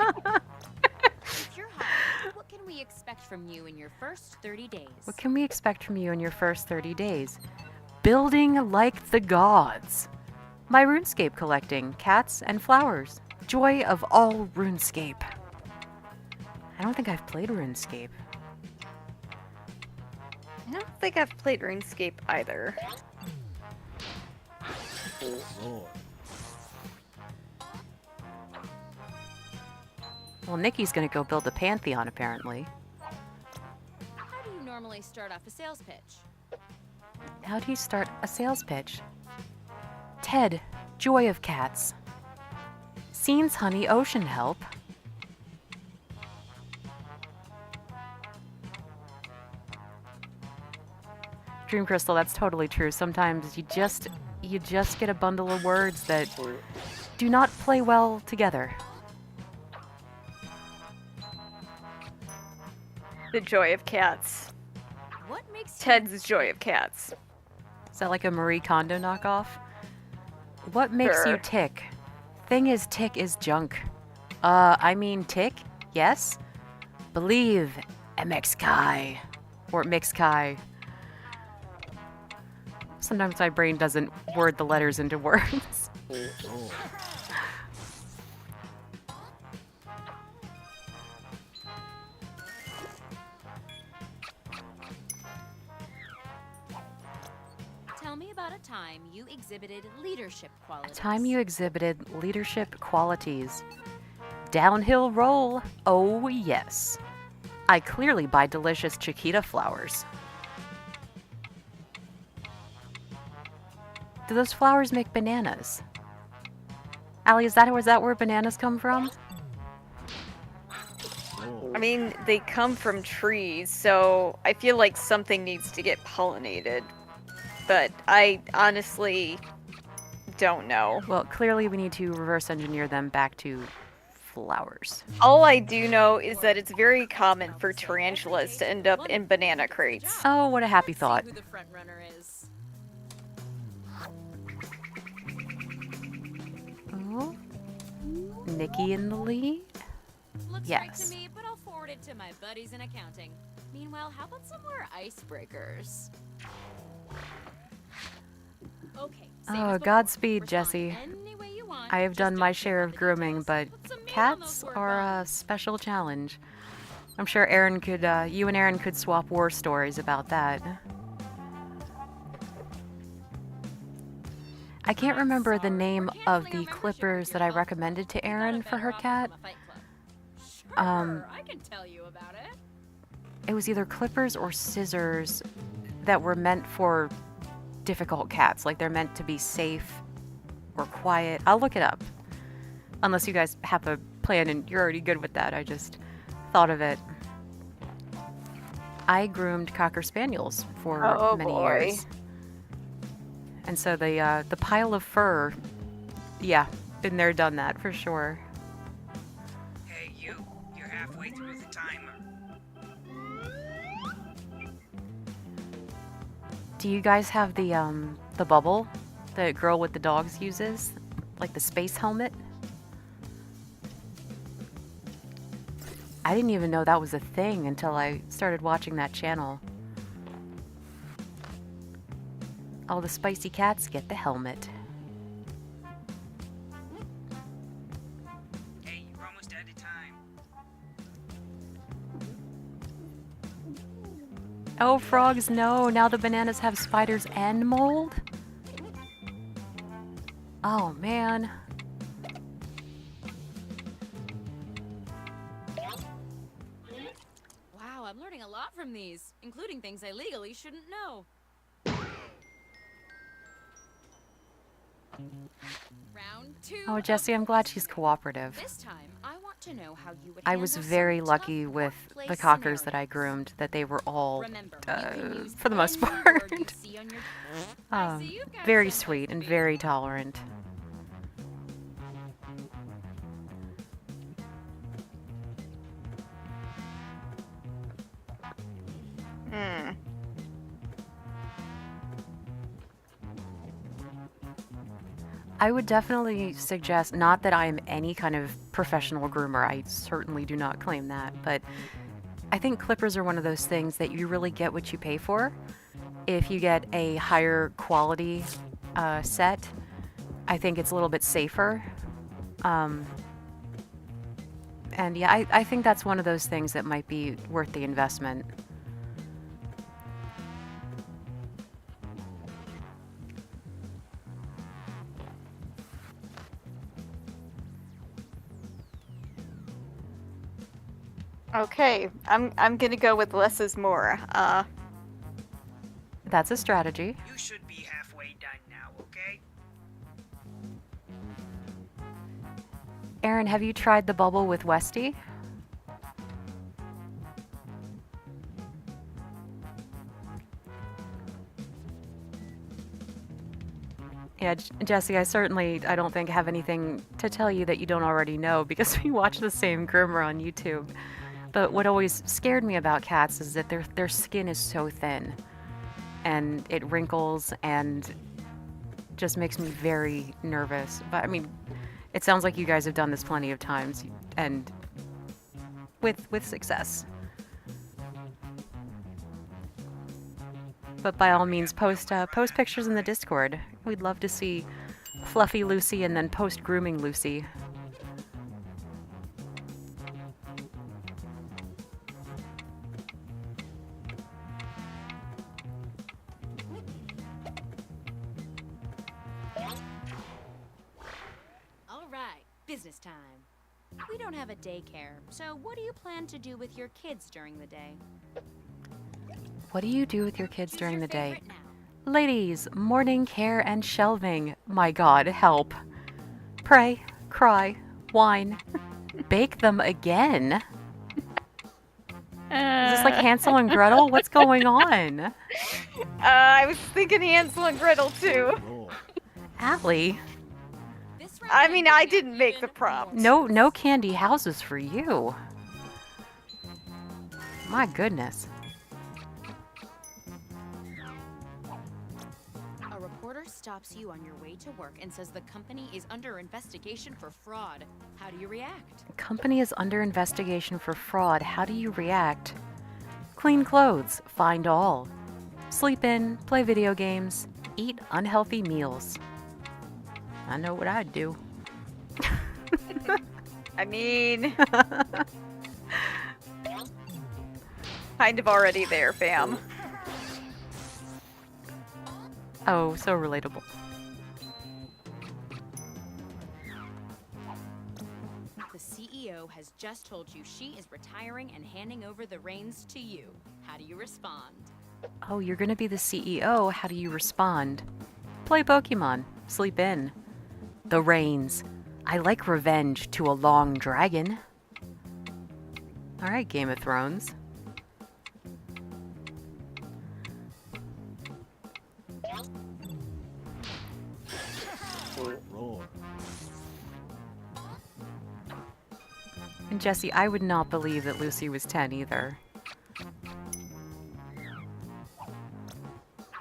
If you're hired, what can we expect from you in your first 30 days? What can we expect from you in your first 30 days? Building like the gods. My RuneScape collecting, cats and flowers. Joy of all RuneScape. I don't think I've played RuneScape. I don't think I've played RuneScape either. Lord. Well, Nikki's gonna go build a pantheon, apparently. How do you normally start off a sales pitch? How do you start a sales pitch? Ted, joy of cats. Scenes, honey, ocean help. Dream Crystal, that's totally true. Sometimes you just get a bundle of words that do not play well together. The joy of cats. What makes you Ted's joy of cats. Is that like a Marie Kondo knockoff? What makes you Sure. tick? Thing is, tick is junk. I mean tick? Yes? Believe, MX Kai. Or Mix Kai. Sometimes my brain doesn't word the letters into words. Tell me about a time you exhibited leadership A qualities. time you exhibited leadership qualities. Downhill roll. Oh, yes. I clearly buy delicious Chiquita flowers. Do those flowers make bananas? Allie, is that where bananas come from? I mean, they come from trees, so I feel like something needs to get pollinated. But I honestly don't know. Well, clearly we need to reverse engineer them back to flowers. All I do know is that it's very common for tarantulas to end up in banana crates. Oh, what a happy Let's thought. see who the front runner is. Oh, Nikki in the lead? Looks right Yes. to me, but I'll forward it to my buddies in accounting. Meanwhile, how about some more icebreakers? Okay. same as Oh, before. Godspeed, Respond Jesse. any way you want, I have just done don't my trip share on of the grooming, details. but Put some meat on cats those word are a buns. special challenge. I'm sure Aaron could, you and Aaron could swap war stories about that. I can't remember the name of the clippers that I recommended to Erin for her cat. Sure, I can tell you about it. It was either clippers or scissors that were meant for difficult cats. Like they're meant to be safe or quiet. I'll look it up. Unless you guys have a plan and you're already good with that. I just thought of it. I groomed Cocker Spaniels for many years. And so the pile of fur, yeah, been there, done that for sure. Hey, you're halfway through the timer. Do you guys have the bubble the girl with the dogs uses? Like the space helmet? I didn't even know that was a thing until I started watching that channel. All the spicy cats get the helmet. Hey, you're almost out of time. Oh, frogs, no. Now the bananas have spiders and mold? Oh, man. Wow, I'm learning a lot from these, including things I legally shouldn't know. Round 2. Oh, Jessie, I'm glad she's cooperative. This time, I want to know how you would I was handle very some lucky tough with workplace the cockers that I scenarios. groomed, that they were all, Remember, you can use for the most any part, word you see on your- I see you've got very some sweet and experience. very tolerant. I would definitely suggest, not that I am any kind of professional groomer, I certainly do not claim that, but I think clippers are one of those things that you really get what you pay for. If you get a higher quality set, I think it's a little bit safer. And yeah, I think that's one of those things that might be worth the investment. Okay, I'm gonna go with less is more. That's a strategy. You should be halfway done now, okay? Aaron, have you tried the bubble with Westy? Yeah, Jesse, I don't think have anything to tell you that you don't already know because we watch the same groomer on YouTube. But what always scared me about cats is that their skin is so thin and it wrinkles and just makes me very nervous. But I mean, it sounds like you guys have done this plenty of times and with success. But by all means, post pictures in the Discord. We'd love to see fluffy Lucy and then post grooming Lucy. All right, business time. We don't have a daycare, so what do you plan to do with your kids during the day? What do you do with your kids Choose during your the day? favorite now. Ladies, morning care and shelving. My God, help. Pray, cry, whine, bake them again. Is this like Hansel and Gretel? What's going on? I was thinking Hansel and Gretel too. Oh, Allie, This round I mean, I'm I gonna didn't make the even prompt. more no candy houses for you. My goodness. A reporter stops you on your way to work and says the company is under investigation for fraud. How do you react? Company is under investigation for fraud. How do you react? Clean clothes, find all. Sleep in, play video games, eat unhealthy meals. I know what I'd do. I mean, Kind of already there, fam. Oh, so relatable. The CEO has just told you she is retiring and handing over the reins to you. How do you respond? Oh, you're gonna be the CEO. How do you respond? Play Pokemon. Sleep in. The reins. I like revenge to a long dragon. Alright, Game of Thrones. Roar. And Jesse, I would not believe that Lucy was 10 either.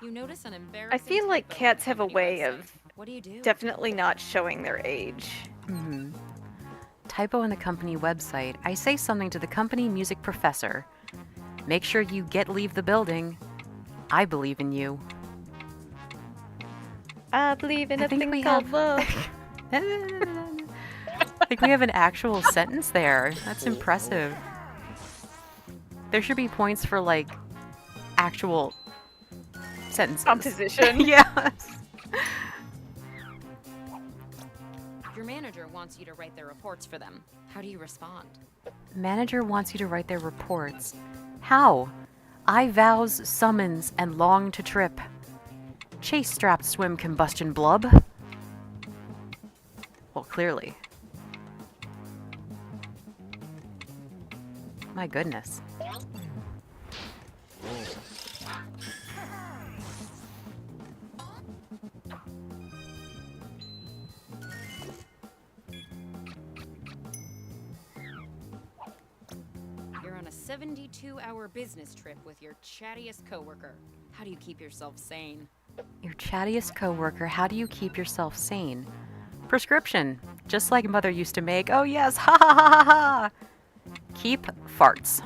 You notice an I embarrassing feel like typo on cats the have a company way website. of What do you do? definitely not showing their age. Hmm. Typo in the company website. I say something to the company music professor. Make sure you leave the building. I believe in you. I believe in I a think thing we called have- love. I think we have an actual sentence there. That's impressive. There should be points for, like, actual sentences. Composition. Yes. Your manager wants you to write their reports for them. How do you respond? Manager wants you to write their reports. How? I vows, summons, and long to trip. Chase strapped swim combustion blub. Well, clearly. My goodness. You're on a 72-hour business trip with your chattiest coworker. How do you keep yourself sane? Your chattiest coworker, how do you keep yourself sane? Prescription, just like Mother used to make. Oh yes, ha ha ha ha ha! Keep farts.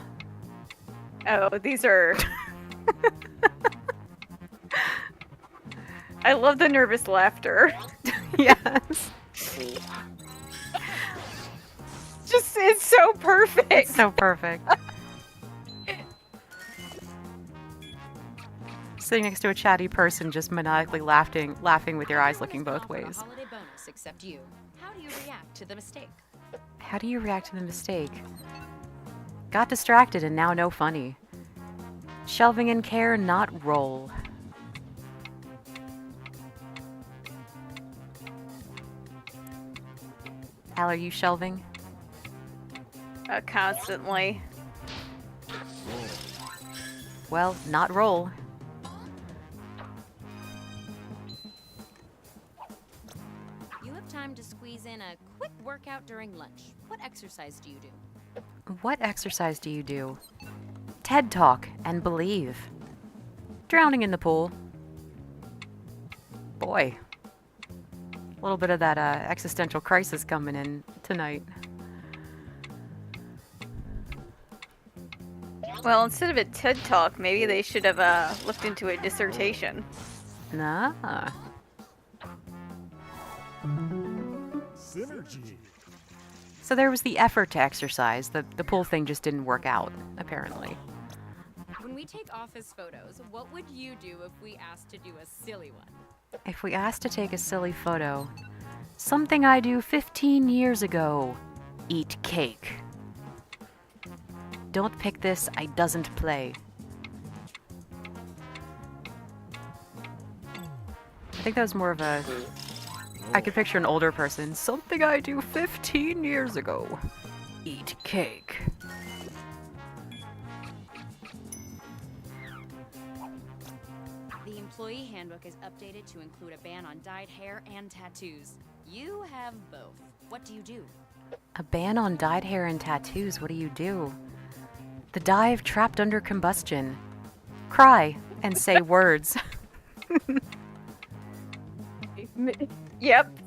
Oh, these are. I love the nervous laughter. Yes. Just, it's so perfect. It's so perfect. Sitting next to a chatty person just maniacally laughing with your eyes looking both Everyone's ways. offered a holiday bonus except you. How do you react to the mistake? How do you react to the mistake? Got distracted and now no funny. Shelving and care, not roll. Al, are you shelving? Constantly. Well, not roll. You have time to squeeze in a quick workout during lunch. What exercise do you do? What exercise do you do? TED Talk and believe. Drowning in the pool. Boy. A little bit of that existential crisis coming in tonight. Well, instead of a TED Talk, maybe they should have looked into a dissertation. Nah. Synergy. So there was the effort to exercise. The pool thing just didn't work out, apparently. When we take office photos, what would you do if we asked to do a silly one? If we asked to take a silly photo, something I do 15 years ago. Eat cake. Don't pick this, I doesn't play. I think that was more of a... I could picture an older person. Something I do 15 years ago. Eat cake. The employee handbook is updated to include a ban on dyed hair and tattoos. You have both. What do you do? A ban on dyed hair and tattoos, what do you do? The dive trapped under combustion. Cry and say words. Yep.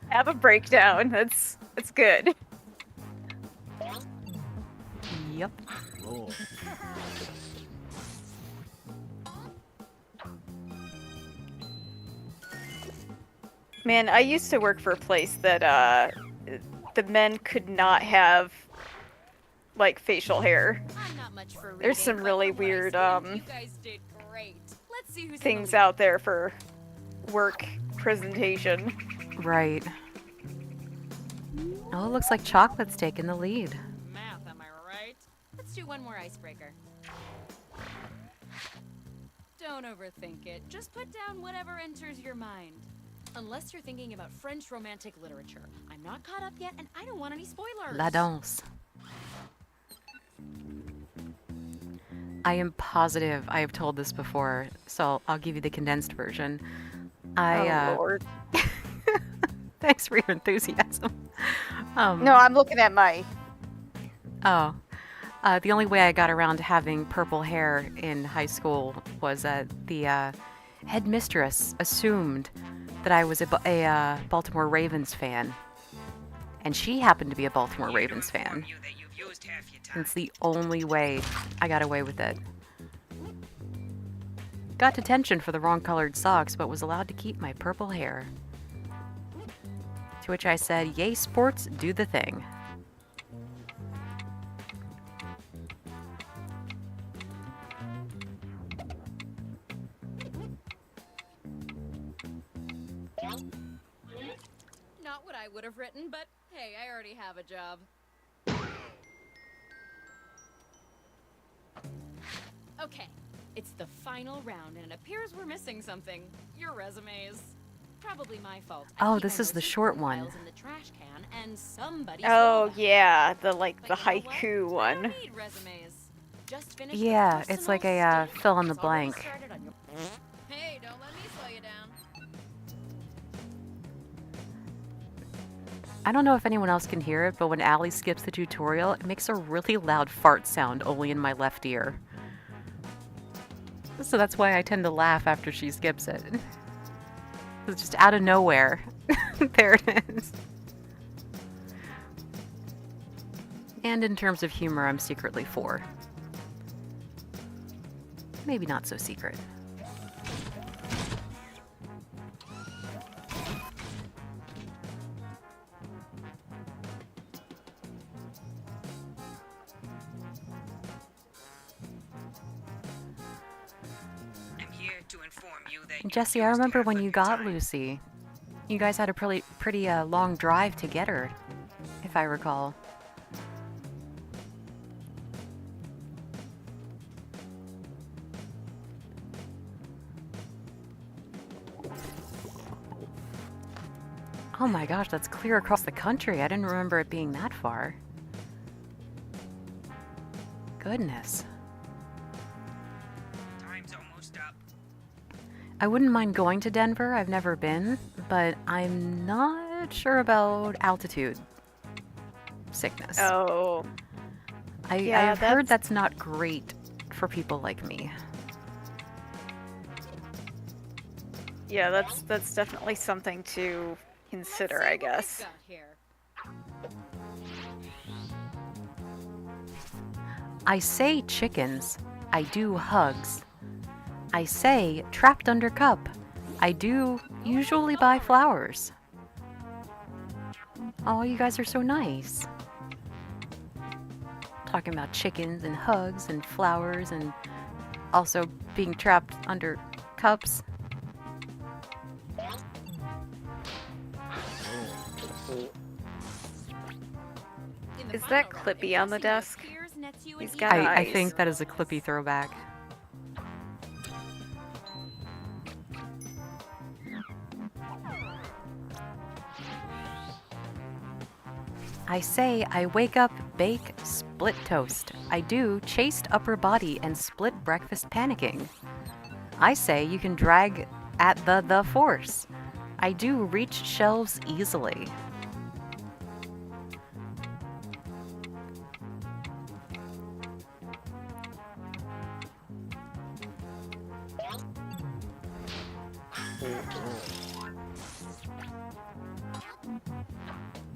Have a breakdown. That's good. Yep. Roar. Man, I used to work for a place that the men could not have like facial hair. I'm not much for reading, There's some but really from what I weird skimmed, you guys did great. Let's see who's in the things lead. out there for work presentation. Right. Oh, it looks like chocolate's taking the lead. Math, am I right? Let's do one more icebreaker. Don't overthink it. Just put down whatever enters your mind. Unless you're thinking about French romantic literature. I'm not caught up yet, and I don't want any spoilers. La danse. I am positive I have told this before, so I'll give you the condensed version. Oh Lord. Thanks for your enthusiasm. No, I'm looking at my. Oh. The only way I got around to having purple hair in high school was that the headmistress assumed that I was a Baltimore Ravens fan. And she happened to be a Baltimore Ravens fan. It's the only way I got away with it. Got detention for the wrong colored socks, but was allowed to keep my purple hair. To which I said, yay sports, do the thing. Not what I would have written, but hey, I already have a job. Okay, it's the final round, and it appears we're missing something. Your resumes. Probably my fault. I Oh, keep this all is the those short secret one. files in the trash can, and somebody Oh stole them. yeah, the But the you know what? haiku I one. don't need resumes. Just finish the Yeah, it's personal like a statement. fill in the It's already blank. started on your- Hey, don't let me slow you down. I don't know if anyone else can hear it, but when Allie skips the tutorial, it makes a really loud fart sound only in my left ear. So that's why I tend to laugh after she skips it. It's just out of nowhere. There it is. And in terms of humor, I'm secretly 4. Maybe not so secret. I'm here to inform you that Jesse, I remember when you got Lucy. You guys had a pretty long drive to get her, if I recall. Oh my gosh, that's clear across the country. I didn't remember it being that far. Goodness. time's almost up. I wouldn't mind going to Denver. I've never been, but I'm not sure about altitude sickness. Oh. I've yeah, heard that's not great for people like me. Yeah, that's definitely something to consider, I guess. Got here. I say chickens. I do hugs. I say trapped under cup. I do usually buy flowers. Oh, you guys are so nice. Talking about chickens and hugs and flowers and also being trapped under cups. In the Is that final round, Clippy if on the Jesse knows desk? fears nets you He's an got even I eyes. think that is a Clippy throwback. I say I wake up, bake, split toast. I do chaste upper body and split breakfast panicking. I say you can drag at the force. I do reach shelves easily.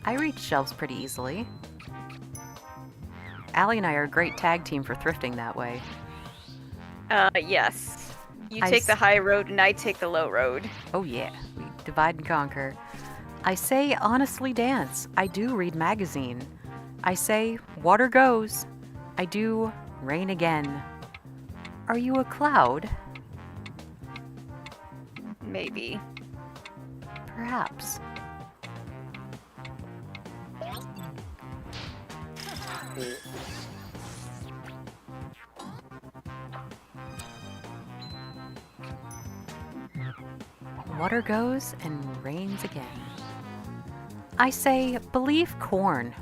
I reach shelves pretty easily. Allie and I are a great tag team for thrifting that way. Yes. You I take the s- high road and I take the low road. Oh yeah, we divide and conquer. I say honestly dance. I do read magazine. I say, water goes. I do, rain again. Are you a cloud? Maybe. Perhaps. Water goes and rains again. I say, believe corn.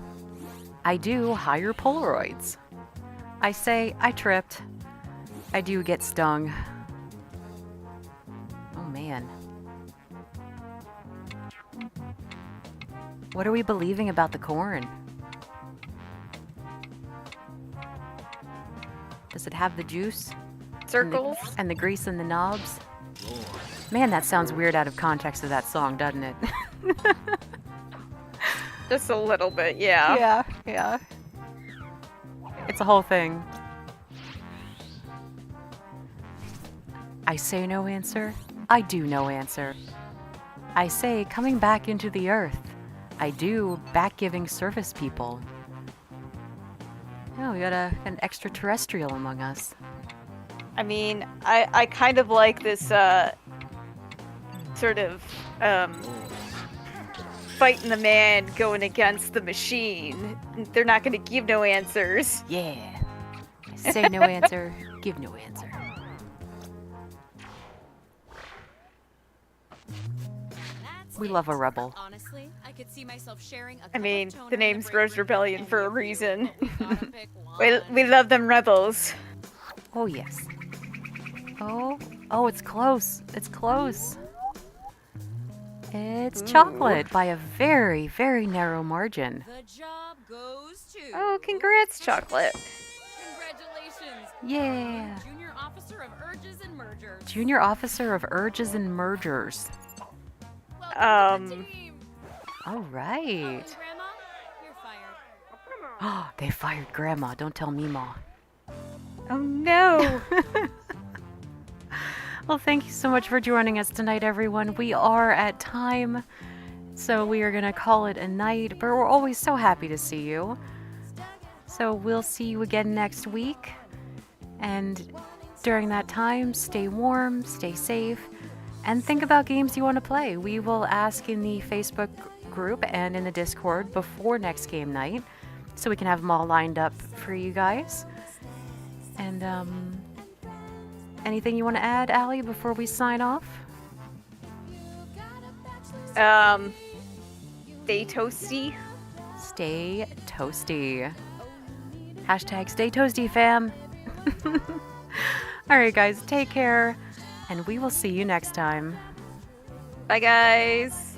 I do higher Polaroids. I say, I tripped. I do get stung. Oh man. What are we believing about the corn? Does it have the juice? Circles? And the grease and the knobs? Man, that sounds weird out of context of that song, doesn't it? Just a little bit, yeah. Yeah. It's a whole thing. I say no answer. I do no answer. I say coming back into the earth. I do back giving service people. Oh, we got an extraterrestrial among us. I mean, I kind of like this, sort of, fighting the man going against the machine. They're not gonna give no answers. Yeah. Say no answer, give no answer. That's We it. love a rebel. Honestly, I could see myself sharing a cup I of mean, toner the and name's break Rose room Rebellion and for a with you. reason. Gotta pick We one. love them rebels. Oh, yes. Oh, it's close. It's close. It's Ooh. chocolate by a very, very narrow margin. The job goes to. Oh, congrats, Chocolate. Congratulations. Yeah. Junior Officer of Urges and Mergers. Junior Officer of Urges and Mergers. Welcome to the team. All right. Grandma, you're fired. Oh, they fired Grandma. Don't tell me, Ma. Oh no. Well, thank you so much for joining us tonight, everyone. We are at time, so we are going to call it a night, but we're always so happy to see you. So we'll see you again next week. And during that time, stay warm, stay safe, and think about games you want to play. We will ask in the Facebook group and in the Discord before next game night, so we can have them all lined up for you guys. And, anything you want to add, Allie, before we sign off? Stay toasty. Stay toasty. Hashtag stay toasty, fam. Alright, guys, take care, and we will see you next time. Bye, guys.